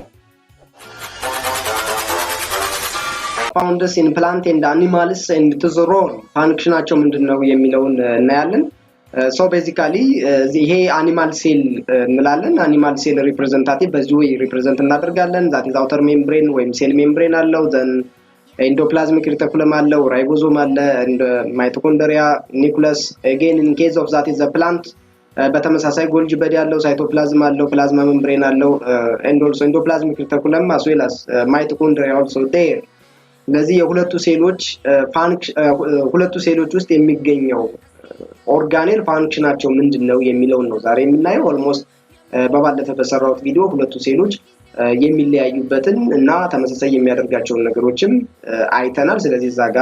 found in plant and animals and its role functionaቸው ምንድነው የሚለውን እናያለን so basically ይሄ animal cell እንላለን animal cell representative በዚህ way represent እናደርጋለን that is outer membrane ወይም cell membrane አለው then endoplasmic reticulum አለው ribosome አለ and mitochondria nucleus again in case of that is the plant በተመሳሳይ ጎልጅ በዲ ያለው ሳይቶፕላዝም አለው ፕላዝማ ሜምብሬን አለው and also endoplasmic reticulum as well as mitochondria also there ስለዚህ የሁለቱ ሴሎች ውስጥ የሚገኘው ኦርጋኔል ፋንክሽናቸው ምንድነው የሚለው ነው ዛሬ የምናየው almost በባለፈው በሰራው ቪዲዮ ሁለቱ ሴሎች የሚለያዩበትን እና ተመሳሳይ የሚያደርጋቸውን ነገሮችም አይተናል ስለዚህ ዛጋ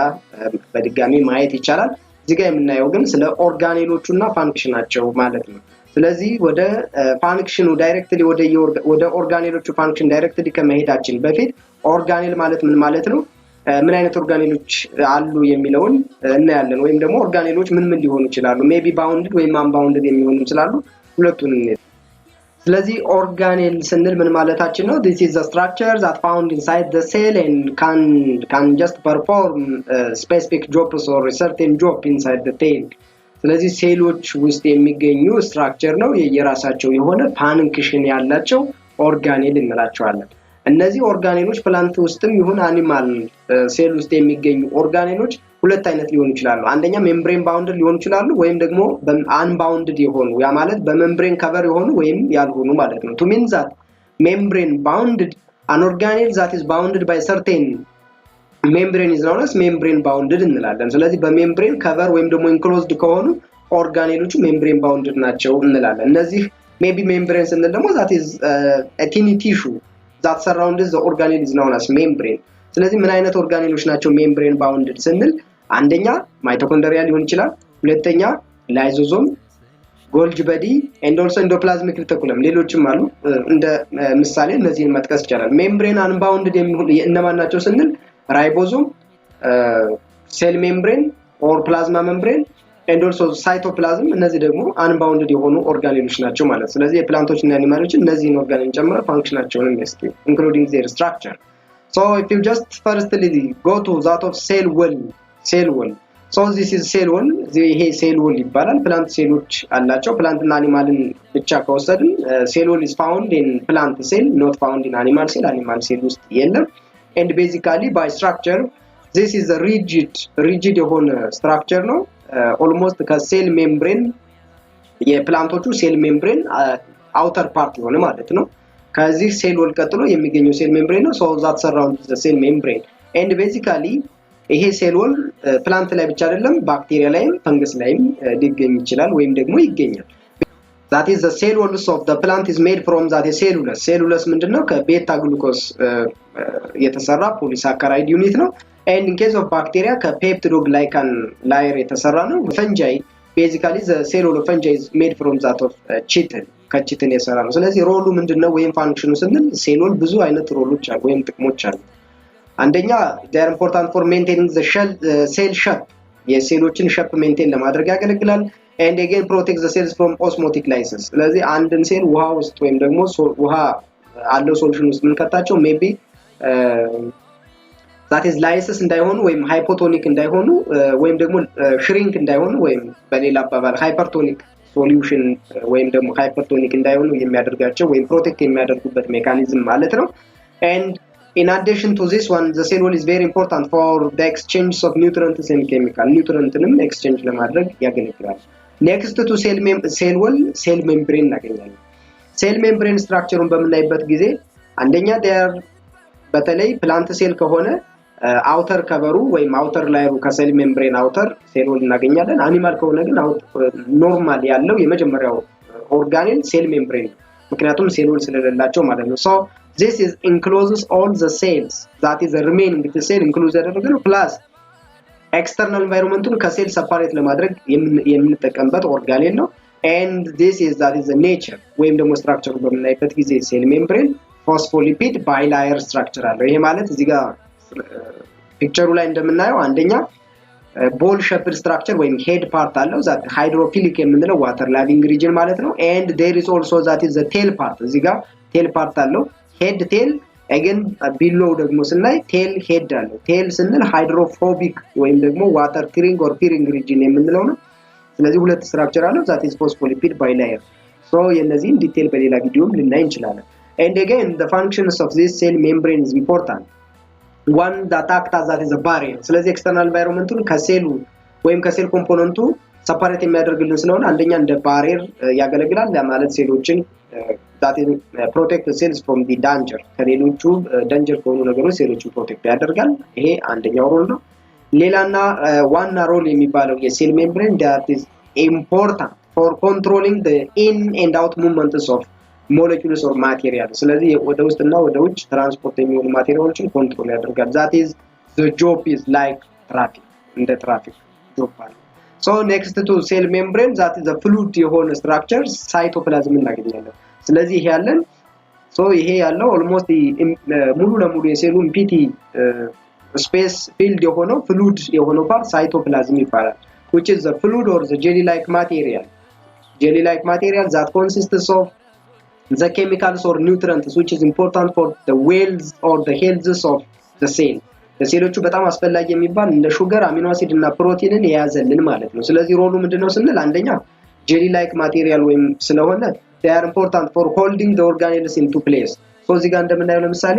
በድጋሚ ማየት ይቻላል እዚህ ጋር የምናየው ግን ስለ ኦርጋኔሎቹና ፋንክሽናቸው ማለት ነው ስለዚህ ወደ ፋንክሽኑ ዳይሬክትሊ ወደ ኦርጋኔሎቹ ፋንክሽን ዳይሬክትሊ ከመሄዳችን በፊት ኦርጋኔል ማለት ምን ማለት ነው ምን አይነት ኦርጋኔሎች አሉ የሚለውን እናያለን ወይም ደግሞ ኦርጋኔሎች ምን ሊሆኑ ይችላሉ ሜቢ ባውንድድ ወይም አንባውንድድ የሚሆኑ ይችላሉ ሁለቱንም ስለዚህ organelle ስንል ምን ማለታችን ነው this is the structure that found inside the cell and can just perform specific jobs or a certain job inside the cell ስለዚህ ሴሎች ውስጥ የሚገኙ ስትራክቸር ነው የራሳቸው የሆነ ፋንክሽን ያላቸው organelle እንላቸዋለን እነዚህ organelles ፕላንት ውስጥም ይሁን አኒማል ሴል ውስጥ የሚገኙ organelles ሁለት አይነት ሊሆኑ ይችላሉ አንደኛ ሜምብሬን ባውንድድ ሊሆኑ ይችላሉ ወይም ደግሞ አንባውንድድ የሆኑ ያ ማለት በሜምብሬን ከቨር የሆኑ ወይም ያልሆኑ ማለት ነው to mean that membrane bounded an organelle that is bounded by certain membrane is known as membrane bounded እንላለን ስለዚህ በሜምብሬን ከቨር ወይም ደግሞ enclosed ከሆኑ ኦርጋኔሎቹ ሜምብሬን ባውንድድ ናቸው እንላለን እነዚህ maybe membrane ስንል ደግሞ that is a tiny tissue that surrounds the organelle is known as membrane ስለዚህ ምን አይነት ኦርጋኔሎች ናቸው ሜምብሬን ባውንድድ ስንል አንደኛ ማይቶኮንድሪያ ሊሆን ይችላል ሁለተኛ ላይዞዞም ጎልጅ በዲ and also endoplasmic reticulum ሌሎችም አሉ እንደ ምሳሌ እነዚህን መጥቀስ ይቻላል ሜምብሬን አንባውንድድ የሚሆኑ እነማን ናቸው ስንል ራይቦዞም cell membrane or plasma membrane and also cytoplasm እነዚህ ደግሞ unbounded የሆኑ ኦርጋኔሎች ናቸው ማለት ስለዚህ የፕላንቶች እና አኒማሎች እነዚህን ኦርጋኔል ጨምሮ ፋንክሽናቸውን የሚያስቀኝ including their structure so if you just firstly go to that of cell wall so this is cell wall ይሄ cell wall ይባላል plant ሴሎች አላቸው plant እና animalን ብቻ ከወሰድን cell wall is found in plant cell not found in animal cell ውስጥ የለም and basically by structure this is a rigid የሆነ structure ነው almost ከሴል ሜምብሬን የፕላንቶቹ ሴል ሜምብሬን outer part የሆነ ማለት ነው ከዚህ ሴል ወል ቀጥሎ የሚገኘው ሴል ሜምብሬን ነው so that surrounds the cell membrane and basically ይሄ ሴል ወል ፕላንት ላይ ብቻ አይደለም ባክቴሪያ ላይም ፈንገስ ላይም ሊገኝ ይችላል ወይም ደግሞ ይገኛል that is the cell walls of the plant is made from that cellulose ምንድነው ከቤታ ግሉኮስ የተሰራ ፖሊሳካራይድ ዩኒት ነው and in case of bacteria ከፔፕቲዶግላይካን ላየር የተሰራ ነው fungi basically the cell of fungi is made from that of chitin ከቺትን የተሰራ ነው ስለዚህ ሮሉ ምንድነው ወይም ፋንክሽኑ ስንል ሴሎል ብዙ አይነት ሮሎች አሉ ወይም ጥቅሞች አሉ አንደኛ they are important for maintaining the cell shape የሴሎችን ሼፕ ሜንቴን ለማድረግ ያገለግላል and again protects the cells from osmotic lysis ስለዚህ አንድን ሴል ውሃ ውስጥ ወይም ደግሞ ውሃ አለው ሶሉሽን ውስጥ ምንከታቸው maybe that is lysis እንዳይሆኑ ወይም ሃይፖቶኒክ እንዳይሆኑ ወይም ደግሞ ሽሪንክ እንዳይሆኑ ወይም በሌላ አባባል ሃይፐርቶኒክ ሶሉሽን ወይም ደግሞ ሃይፐርቶኒክ እንዳይሆኑ የሚያደርጋቸው ወይም ፕሮቴክት የሚያደርጉበት ሜካኒዝም ማለት ነው and in addition to this one the cell wall is very important for the exchange of nutrients and chemical nutrientንም exchange ለማድረግ ያገለግላል next to cell wall cell membrane እናገኛለን cell membrane structure-ን በመናይበት ጊዜ አንደኛ በተለይ ፕላንት ሴል ከሆነ outer cover ወይም outer layer ከሴል ሜምብሬን outer cell wall እናገኛለን animal ከሆነ ግን ኖርማል ያለው የመጀመሪያው ኦርጋኔል ሴል ሜምብሬን ምክንያቱም ሴል wall ስለሌላቸው ማለት ነው so this is encloses all the cells that is the remaining the cell includes ያደረገው plus external environment-ን ከሴል separate ለማድረግ የምንጠቀምበት ኦርጋኔል ነው and this is that is the nature ወይም ደግሞ structure በመናይበት ጊዜ ሴል ሜምብሬን phospholipid bilayer structure አለው ይሄ ማለት እዚህ ጋር ፒክቸሩ ላይ እንደምናየው አንደኛ ቦል ሼፕድ ስትራክቸር ወይም ሄድ ፓርት አለው that ሃይድሮፊሊክ የምንለው ዋተር ላቪንግ ሪጅን ማለት ነው and there is also that is the tail part እዚህ ጋር ቴል ፓርት አለው ሄድ ቴል again below ደግሞ ስናይ ቴል ሄድ አለው ቴል ስንል ሃይድሮፎቢክ ወይም ደግሞ ዋተር ቲሪንግ ኦር ፒሪንግ ሪጅን የምንለው ነው ስለዚህ ሁለት ስትራክቸር አለው that is phospholipid bilayer so የነዚህን ዲቴል በሌላ ቪዲዮም ልናይ እንችላለን and again the functions of this cell membrane is important one that acts as that is a barrier ስለዚህ external environment-ን ከሴሉ ወይም ከሴል ኮምፖነንቱ ሰፓሬት የሚያደርግልን ስለሆነ አንደኛ እንደ ባሪየር ያገለግላል ለማለት ሴሎችን that is protect the cells from the danger ከሌሎቹ danger ከሆኑ ነገሮች ሴሎችን ፕሮቴክት ያደርጋል ይሄ አንደኛው ሮል ነው ሌላና ዋና ሮል የሚባለው የሴል ሜምብሬን that is important for controlling the in and out movements of molecules or material ስለዚህ ወደ ውስጥና ወደ ውጭ ትራንስፖርት የሚሆኑ ማቴሪያሎችን ኮንትሮል ያደርጋል that is the job is like traffic እንደ ትራፊክ job አለ so next to cell membrane that is a fluid የሆነ structure cytoplasm እናገኛለን ስለዚህ ይሄ ያለን so ይሄ ያለው almost ሙሉ ለሙሉ የሴሉ ፒቲ ስፔስ ፊልድ የሆነው fluid የሆነው part cytoplasm ይባላል which is the fluid or the jelly like material that consists of the chemicals or nutrients which is important for the wells or the health of the cell ለሴሎቹ በጣም አስፈላጊ የሚባል እንደ ሹገር አሚኖ አሲድ እና ፕሮቲንን የያዘልን ማለት ነው ስለዚህ ሮሉ ምንድነው ስንል አንደኛ ጄሊ ላይክ ማቴሪያል ወይም ስለሆነ they are important for holding the organelles into place so እዚህ ጋር እንደምናየው ለምሳሌ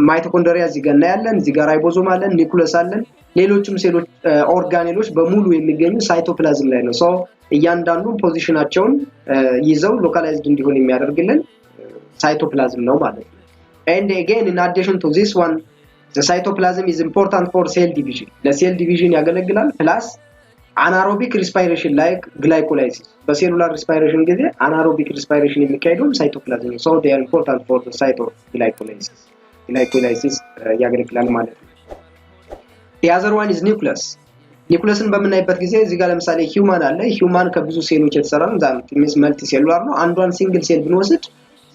ማይቶኮንድሪያ እዚህ ጋር እናያለን እዚህ ጋር ራይቦዞም አለን ኒኩለስ አለን ሌሎችም ሴሎች ኦርጋኔሎች በሙሉ የሚገኙ ሳይቶፕላዝም ላይ ነው so እያንዳንዱ ፖዚሽናቸውን ይዘው ሎካላይዝድ እንዲሆን የሚያደርግልን ሳይቶፕላዝም ነው ማለት ነው and again in addition to this one the cytoplasm is important for cell division ለሴል ዲቪዥን ያገለግላል plus anaerobic respiration like glycolysis በሴሉላር respiration ጊዜ anaerobic respiration የሚካሄደው ሳይቶፕላዝም ነው so they are important for the glycolysis ያገለግላል ማለት ነው the other one is ኒኩለስን በመናይበት ጊዜ እዚህ ጋር ለምሳሌ ሂዩማን አለ ሂዩማን ከብዙ ሴሎች የተሰራ ነው ዛት መልቲ ሴሉላር ነው አንዷን ሲንግል ሴል ብንወስድ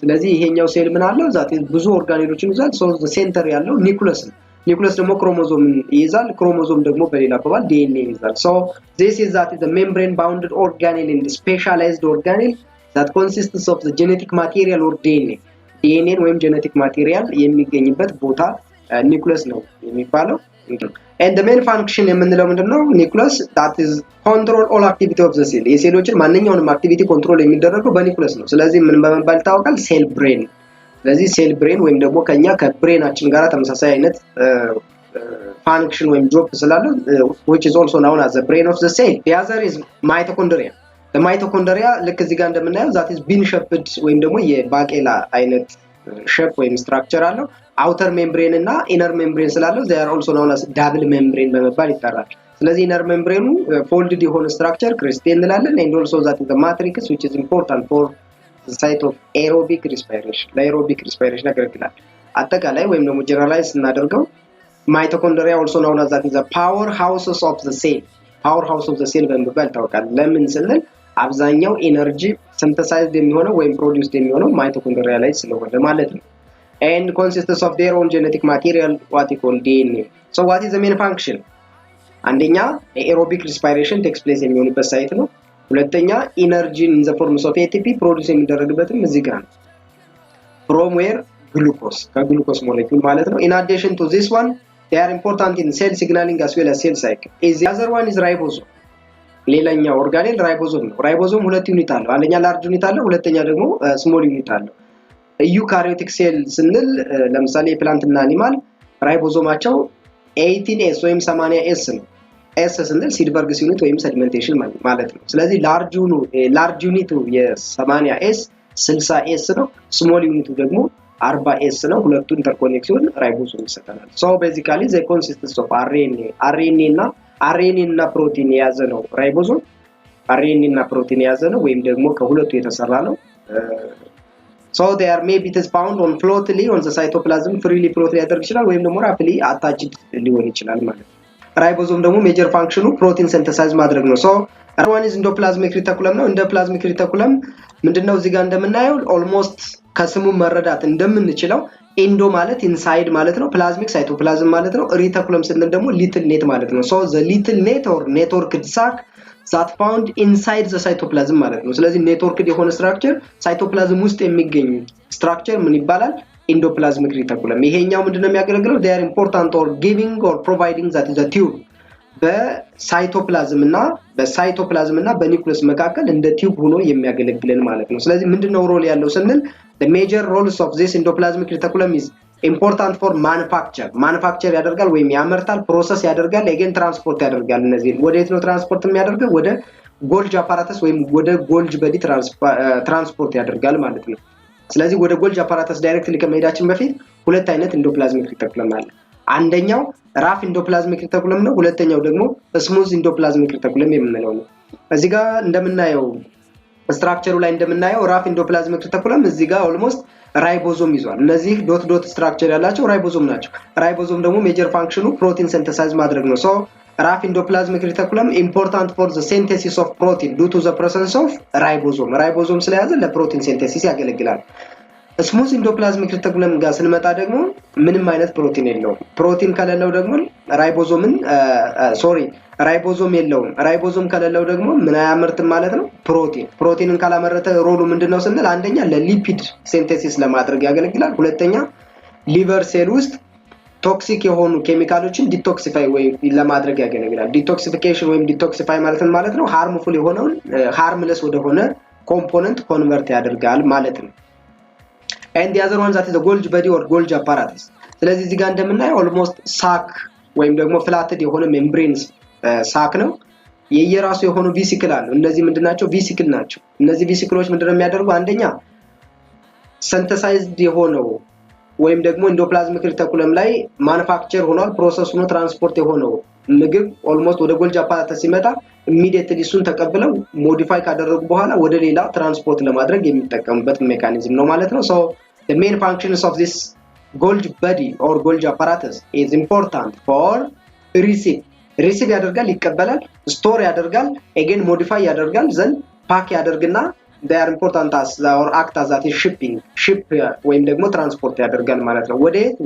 ስለዚህ ይሄኛው ሴል ምን አለው ዛት ብዙ ኦርጋኔሎችን ይዟል so the center ያለው ኒኩለስ ኒውክለስ ደግሞ ክሮሞዞምን ይይዛል ክሮሞዞም ደግሞ በሌላ አባባል ዲኤንኤ ይይዛል so this is that the membrane bounded organelle and specialized organelle that consists of the genetic material or DNA ወይም genetic material የሚገኝበት ቦታ ኒውክለስ ነው የሚባለው and the main function የምንለው ምንድነው ኒውክለስ that is control all activity of the cell የሴሎችን ማንኛውንም አክቲቪቲ ኮንትሮል የሚደረገው በኒውክለስ ነው ስለዚህ ምን በመባል ይታወቃል ሴል ብሬን ስለዚህ ሴል ብሬን ወይም ደግሞ ከኛ ከብሬናችን ጋር ተመሳሳይ አይነት function ወይም job ስላለው which is also known as the brain of the cell the other is mitochondria the mitochondria ልክ እዚህ ጋር እንደምናየው that is bean shaped ወይም ደግሞ የባቄላ አይነት shape ወይም structure አለው outer membrane እና inner membrane ስላለው they are also known as double membrane በመባል ይጠራል ስለዚህ inner membrane folded የሆነ structure crystal እንላለን and also that is the matrix which is important for the site of aerobic respiration aerobic respiration ያገለግላል አጠቃላይ ወይም ደግሞ generalize እናደርገው mitochondria also known as that is the powerhouses of the cell በመባል ይታወቃል ለምን ስንል አብዛኛው ኤነርጂ ሲንተሳይዝድ የሚሆነው ወይም ፕሮዲዩስድ የሚሆነው ማይቶኮንድሪያ ላይ ስለሆነ ማለት ነው and consists of their own genetic material what we call DNA so what is the main function አንደኛ aerobic respiration takes place የሚሆንበት ሳይት ነው ሁለተኛ energy in the form of ATP produce የሚደረግበትም እዚህ ጋር ነው from where glucose ከግሉኮስ ሞለኪውል ማለት ነው in addition to this one they are important in cell signaling as well as cell cycle is the other one is ribosome ሌላኛው ኦርጋኔል ራይቦዞም ነው ራይቦዞም ሁለት ዩኒት አለው አንደኛ ላርጅ ዩኒት አለው ሁለተኛ ደግሞ ስሞል ዩኒት አለው ዩካሪዮቲክ ሴል ስንል ለምሳሌ ፕላንትና አኒማል ራይቦዞማቸው 18s ወይም 80s ነው s ስንል ሲድበርግስ ዩኒት ወይም ሰዲሜንቴሽን ማለት ነው ስለዚህ ላርጅ ዩኒቱ የ80s 60s ነው ስሞል ዩኒቱ ደግሞ 40s ነው ሁለቱ ኢንተርኮኔክሽን ራይቦዞም ይሰጣል so basically they consist of RNA እና ፕሮቲን የያዘ ነው ራይቦዞም RNA እና ፕሮቲን የያዘ ነው ወይም ደግሞ ከሁለቱ የተሰራ ነው so they are maybe it is found on floatly on the cytoplasm freely float ሊያደርግ ይችላል ወይም ደግሞ rapidly attached ሊሆን ይችላል ማለት ነው ራይቦዞም ደግሞ ሜጀር ፋንክሽኑ ፕሮቲን ሲንተሳይዝ ማድረግ ነው so one is endoplasmic reticulum ነው endoplasmic reticulum ምንድነው እዚህ ጋር እንደምናየው almost ከስሙ መረዳት እንደምንችለው ኤንዶ ማለት ኢንሳይድ ማለት ነው ፕላዝሚክ ሳይቶፕላዝም ማለት ነው ሪቲኩለም ስንል ደግሞ ሊትል ኔት ማለት ነው so the little net or networked sac that found inside the cytoplasm ማለት ነው ስለዚህ networked የሆነ ስትራክቸር ሳይቶፕላዝም ውስጥ የሚገኝ ስትራክቸር ምን ይባላል endoplasmic reticulum ይሄኛው ምንድነው የሚያገለግለው they are important or giving or providing that is the tube በሳይቶፕላዝም እና በኒውክለስ መካከል እንደ ቲዩብ ሆኖ የሚያገለግለን ማለት ነው ስለዚህ ምንድነው ሮል ያለው ስንል the major roles of this endoplasmic reticulum is important for manufacture ያደርጋል ወይም ያመርታል ፕሮሰስ ያደርጋል again ትራንስፖርት ያደርጋል እነዚህ ወዴት ነው ትራንስፖርት የሚያደርገው ወደ ጎልጅ አፓራተስ ወይም ወደ ጎልጅ በዲ ትራንስፖርት ያደርጋል ማለት ነው ስለዚህ ወደ ጎልጅ አፓራተስ ዳይሬክትሊ ከመሄዳችን በፊት ሁለት አይነት endoplasmic reticulum አለ አንደኛው ራፍ endoplasmic reticulum ነው ሁለተኛው ደግሞ ስሙዝ endoplasmic reticulum የምንለው ነው እዚህ ጋር እንደምናየው ስትራክቸሩ ላይ እንደምናየው ራፍ endoplasmic reticulum እዚህ ጋር ኦልሞስት ራይቦዞም ይዟል እነዚህ ዶት ስትራክቸር ያላቸው ራይቦዞም ናቸው ራይቦዞም ደግሞ ሜጀር ፋንክሽኑ ፕሮቲን ሲንተሳይዝ ማድረግ ነው so ራፍ endoplasmic reticulum important for the synthesis of protein due to the presence of ribosome ስለያዘ ለፕሮቲን ሲንተሲስ ያገለግላል ስሙዝ endoplasmic reticulum ጋር ስንመጣ ደግሞ ምንም አይነት ፕሮቲን የለውም ፕሮቲን ከሌለው ደግሞ ራይቦዞም የለውም ራይቦዞም ከሌለው ደግሞ ምን አያመርትም ማለት ነው ፕሮቲንን ካላመረተ ሮሉ ምንድነው ስንል አንደኛ ለሊፒድ ሲንተሲስ ለማድረግ ያገለግላል ሁለተኛ ሊቨር ሴል ውስጥ ቶክሲክ የሆኑ ኬሚካሎችን ዲቶክሲፋይ ወይ ለማድረግ ያገለግላል ዲቶክሲፊኬሽን ወይም ዲቶክሲፋይ ማለት ነው ሃርምፉል የሆነውን ሃርምለስ ወደሆነ ኮምፖነንት ኮንቨርት ያደርጋል ማለት ነው and the other one that is the Golgi body or Golgi apparatus ስለዚህ እዚህ ጋር እንደምናየው almost sac ወይም ደግሞ flatted የሆነ membranes sac ነው የየራሱ የሆኑ ቪሲክል አሉ እነዚህ ምንድናቸው ቪሲክል ናቸው እነዚህ ቪሲክሎች ምንድነው የሚያደርጉ አንደኛ synthesized የሆነው ወይም ደግሞ endoplasmic reticulum ላይ ማኑፋክቸር ሆኗል ፕሮሰስ ሆኖ ትራንስፖርት የሆነው ምግብ almost ወደ Golgi apparatus ሲመጣ immediately እሱን ተቀብለው ሞዲፋይ ካደረጉ በኋላ ወደ ሌላ ትራንስፖርት ለማድረግ የሚጠቀሙበት ሜካኒዝም ነው ማለት ነው so the main functions of this Golgi body or Golgi apparatus is important for receive ያደርጋል ይቀበላል ስቶር ያደርጋል again modify ያደርጋል then pack ያደርግና they are important as or act as that is ሺፕ ወይም ደግሞ ትራንስፖርት ያደርጋል ማለት ነው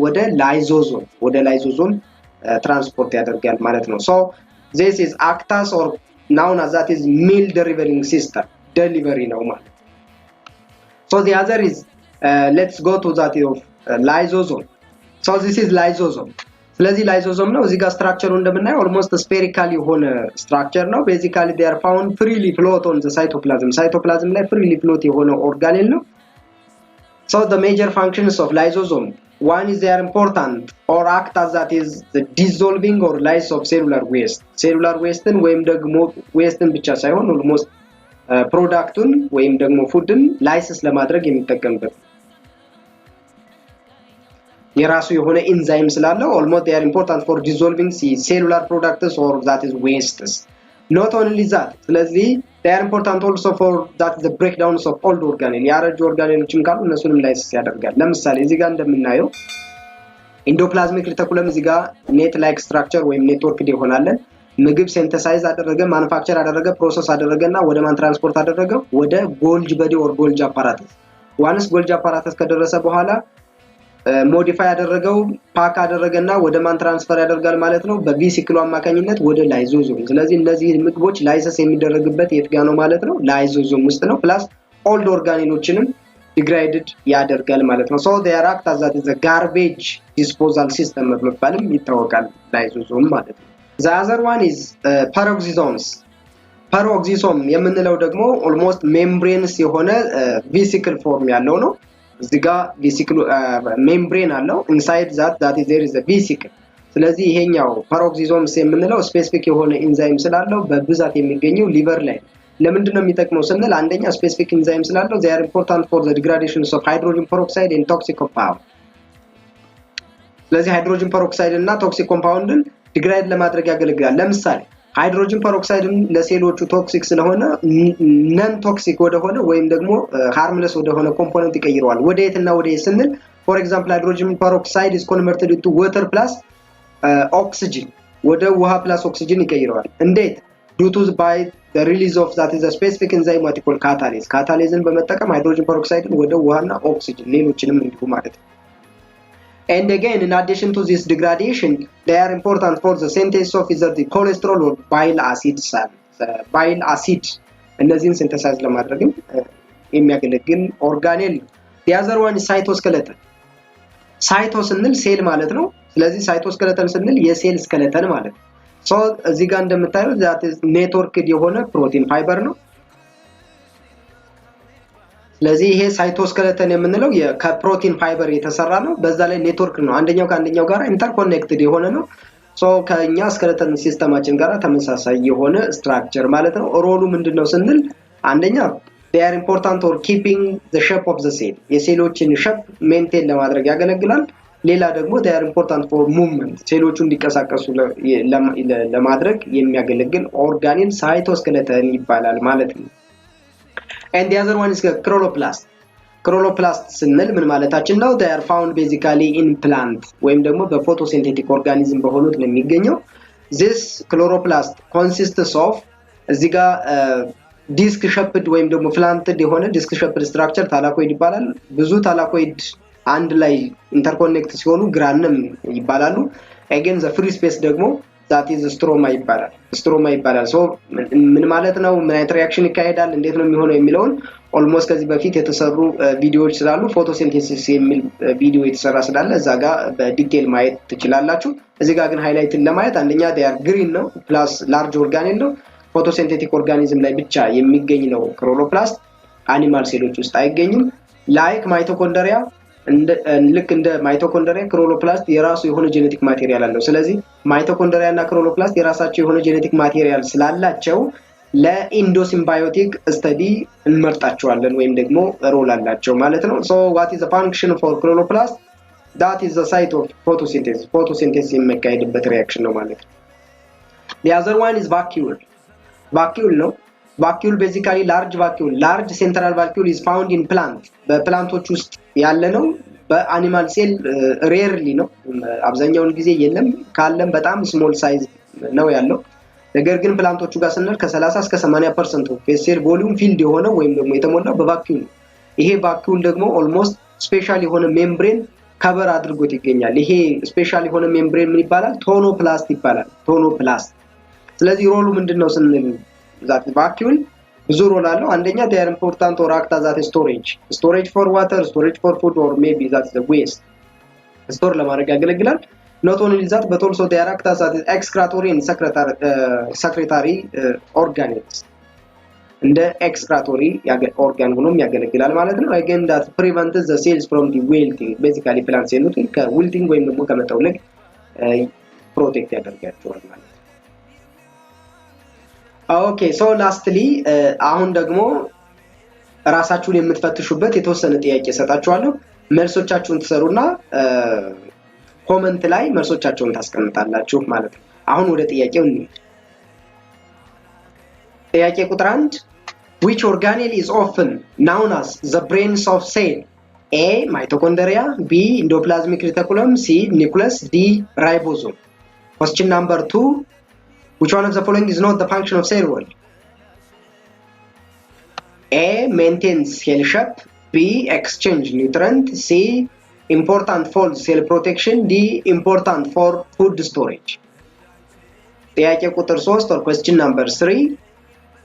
ወደ ላይዞዞም ትራንስፖርት ያደርጋል ማለት ነው so this is acts or known as that is meal delivering system delivery ነው ማለት so the other is let's go to that of lysosome so this is lysosome ስለዚህ ላይዞዞም ነው እዚህ ጋር ስትራክቸሩ እንደምናየው almost spherical የሆነ ስትራክቸር ነው basically they are found freely float on the cytoplasm ላይ freely float የሆነ organelle ነው so the major functions of lysosome one is they are important or act as that is the dissolving or lyse of cellular waste ወይም ደግሞ wasteን ብቻ ሳይሆን almost ፕሮዳክቱን ወይም ደግሞ ፉድን ላይሰስ ለማድረግ የሚጠቀምበት የራሱ የሆነ ኢንዛይም ስላለው almost they are important for dissolving cellular products or that is wastes not only that ስለዚህ they are important also for that the breakdowns of old organelle ያረጁ ኦርጋኔሎችም ካሉ እነሱንም ላይሰስ ያደርጋል ለምሳሌ እዚህ ጋር እንደምናየው ኢንዶፕላዝሚክ ሪቲኩለም እዚህ ጋር ኔት ላይክ ስትራክቸር ወይም ኔትወርክ ይሆናለን ምግብ ሴንተሳይዝ አደረገ ማኑፋክቸር አደረገ ፕሮሰስ አደረገና ወደ ማን ትራንስፖርት አደረገ ወደ ጎልጅ ቦዲ ኦር ጎልጅ አፓራተስ ዋንስ ጎልጅ አፓራተስ ከደረሰ በኋላ ሞዲፋይ ያደረገው ፓክ አደረገና ወደ ማን ትራንስፈር ያደርጋል ማለት ነው በቪሲክሉ አማካኝነት ወደ ላይዞዞም ስለዚህ እነዚህ ምግቦች ላይሰስ የሚደረግበት የት ጋር ነው ማለት ነው ላይዞዞም ውስጥ ነው ፕላስ ኦልድ ኦርጋኔሎችንም ዲግራይድድ ያደርጋል ማለት ነው so they are act as that is a garbage disposal system በመባልም ይታወቃል ላይዞዞም ማለት ነው the other one is paroxysome የምንለው ደግሞ almost membranes የሆነ vesicle form ያለው ነው እዚህ ጋር ቬሲክሉ ሜምብሬን አለው inside that is there is a vesicle ስለዚህ ይሄኛው paroxysmes የምንለው ስፔሲፊክ የሆነ ኢንዛይም ስላለው በብዛት የሚገኘው ሊቨር ላይ ለምንድን ነው የሚጠቅመው ስንል አንደኛ ስፔሲፊክ ኢንዛይም ስላለው they are important for the degradation of hydrogen peroxide and toxic compound ስለዚህ ሃይድሮጅን ፐሮክሳይድ እና ቶክሲክ ኮምፓውንድን ዲግራይድ ለማድረግ ያገለግላል ለምሳሌ ሃይድሮጅን ፐሮክሳይድን ለሴሎቹ ቶክሲክ ስለሆነ ነን ቶክሲክ ወደሆነ ወይም ደግሞ ሃርምለስ ወደሆነ ኮምፖነንት ይቀይረዋል ወደየትና ወደየ ስንል for example hydrogen peroxide is converted into water plus oxygen ወደ ውሃ plus oxygen ይቀይረዋል እንዴት due to by the release of that is a specific enzyme what called catalase በመጠቀም ሃይድሮጅን ፐሮክሳይድን ወደ ውሃና ኦክሲጅን ሌሎችንም እንዲሁ ማለት ነው and again in addition to this degradation they are important for the synthesis of either the cholesterol or bile acid እነዚህን ሲንተሳይዝ ለማድረግም የሚያገለግል ኦርጋኔል the other one is cytoskeleton ስንል ሴል ማለት ነው ስለዚህ cytoskeleton ስንል የሴል ስኬለተን ማለት ነው so እዚህ ጋር እንደምታዩት that is networked የሆነ ፕሮቲን ፋይበር ነው ስለዚህ ይሄ ሳይቶስኬለተን የምንለው ከፕሮቲን ፋይበር የተሰራ ነው በዛ ላይ ኔትወርክ ነው አንደኛው ከአንደኛው ጋር ኢንተርኮኔክትድ የሆነ ነው ሶ ከኛ ስኬለተን ሲስተማችን ጋር ተመሳሳይ የሆነ ስትራክቸር ማለት ነው ሮሉ ምንድነው ስንል አንደኛ they are important for keeping the shape of the cell የሴሎችን ሼፕ ሜንቴን ለማድረግ ያገለግላል ሌላ ደግሞ they are important for movement ሴሎቹ እንዲቀሳቀሱ ለማድረግ የሚያገለግል ኦርጋኔል ሳይቶስኬለተን ይባላል ማለት ነው and the other one is chloroplast ስንል ምን ማለታችን ነው they are found basically in plant ወይም ደግሞ በፎቶሲንቴቲክ ኦርጋኒዝም በሆኑት ነው የሚገኘው this chloroplast consists of እዚህ ጋር ዲስክ ሼፕድ ወይም ደግሞ ፍላንትድ የሆነ ዲስክ ሼፕድ ስትራክቸር ታላኮይድ ይባላል ብዙ ታላኮይድ አንድ ላይ ኢንተርኮኔክት ሲሆኑ ግራንም ይባላሉ again the free space ደግሞ that is stroma ይባላል so ምን ማለት ነው ምን አይነት ሪአክሽን ይካሄዳል እንዴት ነው የሚሆነው የሚለውን almost ከዚህ በፊት የተሰሩ ቪዲዮዎች ስላሉ ፎቶሲንቴሲስ የሚል ቪዲዮ የተሰራ ስላለ እዛ ጋር በዲቴል ማየት ትችላላችሁ እዚህ ጋር ግን ሃይላይትን ለማየት አንደኛ they are green ነው ፕላስ ላርጅ ኦርጋኔል ነው ፎቶሲንቴቲክ ኦርጋኒዝም ላይ ብቻ የሚገኝ ነው ክሎሮፕላስት አኒማል ሴሎች ውስጥ አይገኝም ላይክ ማይቶኮንድሪያ ልክ እንደ ማይቶኮንድሪያ ክሎሮፕላስት የራሱ የሆነ ጄኔቲክ ማቴሪያል አለው ስለዚህ ማይቶኮንድሪያ እና ክሎሮፕላስት የራሳቸው የሆነ ጄኔቲክ ማቴሪያል ስላላቸው ለኢንዶሲምባዮቲክ ስተዲ እንመርጣቸዋለን ወይም ደግሞ ሮል አላቸው ማለት ነው so what is the function for chloroplast that is the site of photosynthesis የሚካሄድበት ሪአክሽን ነው ማለት ነው the other one is vacuole ነው vacuole basically large central vacuole is found in plant በፕላንቶች ውስጥ ያለ ነው በአኒማል ሴል ሬርሊ ነው አብዛኛውን ጊዜ የለም ካለም በጣም ስሞል ሳይዝ ነው ያለው ነገር ግን ፕላንቶቹ ጋር ስንል ከ30 እስከ 80% ኦፍ ሴል ቮሊዩም ፊልድ የሆነ ወይም ደግሞ የተሞላው በቫኪዩል ይሄ ቫኪዩል ደግሞ almost ስፔሻል የሆነ ሜምብሬን ከቨር አድርጎት ይገኛል። ይሄ ስፔሻል የሆነ ሜምብሬን ምን ይባላል? ቶኖፕላስት ይባላል። ቶኖፕላስት። ስለዚህ ሮሉ ምንድነው ስንል ዛት ቫክዩል ብዙ ሮል አለው። አንደኛ they are important or act as a storage for water, storage for food, or maybe that's the waste ስቶር ለማድረግ ያገለግላል። not only that but also they act as an excretory and secretory organs እንደ ኤክስክራቶሪ ኦርጋን ሆኖም ያገለግላል ማለት ነው። again that prevents the cells from the wilting, basically plant cells ከዊልቲንግ ወይም ደግሞ ከመጠውለግ ፕሮቴክት ያደርጋቸዋል ማለት ነው። ኦኬ ሶ ላስትሊ አሁን ደግሞ ራሳችሁን የምትፈትሹበት የተወሰነ ጥያቄ ሰጣችኋለሁ። መልሶቻችሁን ትሰሩና ኮሜንት ላይ መልሶቻችሁን ታስቀምጣላችሁ ማለት ነው። አሁን ወደ ጥያቄው እንሂድ። ጥያቄ ቁጥር 1 which organelle is often known as the brains of cell? A mitochondria, B endoplasmic reticulum, C nucleus, D ribosome. Question number 2 which one of the following is not the function of cell wall? A maintains cell shape, B exchange nutrient, C important for cell protection, D important for food storage. ጥያቄ ቁጥር 3 or question number 3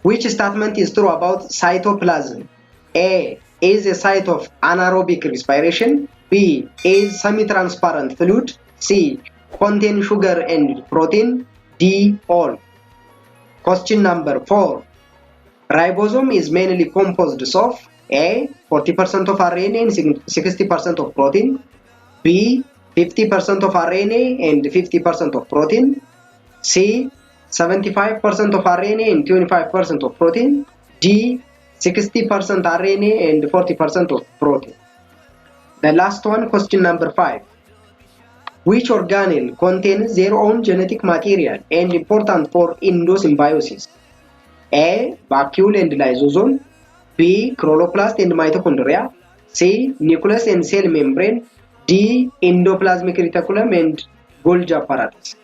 which statement is true about cytoplasm? A is a site of anaerobic respiration, B is semi-transparent fluid, C contain sugar and protein, D all. Question number 4 ribosome is mainly composed of A 40% of RNA and 60% of protein, B 50% of RNA and 50% of protein, C 75% of RNA and 25% of protein, D 60% RNA and 40% of protein. The last one, question number 5 which organelle contains their own genetic material and important for endosymbiosis? A vacuole and lysosome, B chloroplast and mitochondria, C nucleus and cell membrane, D endoplasmic reticulum and Golgi apparatus.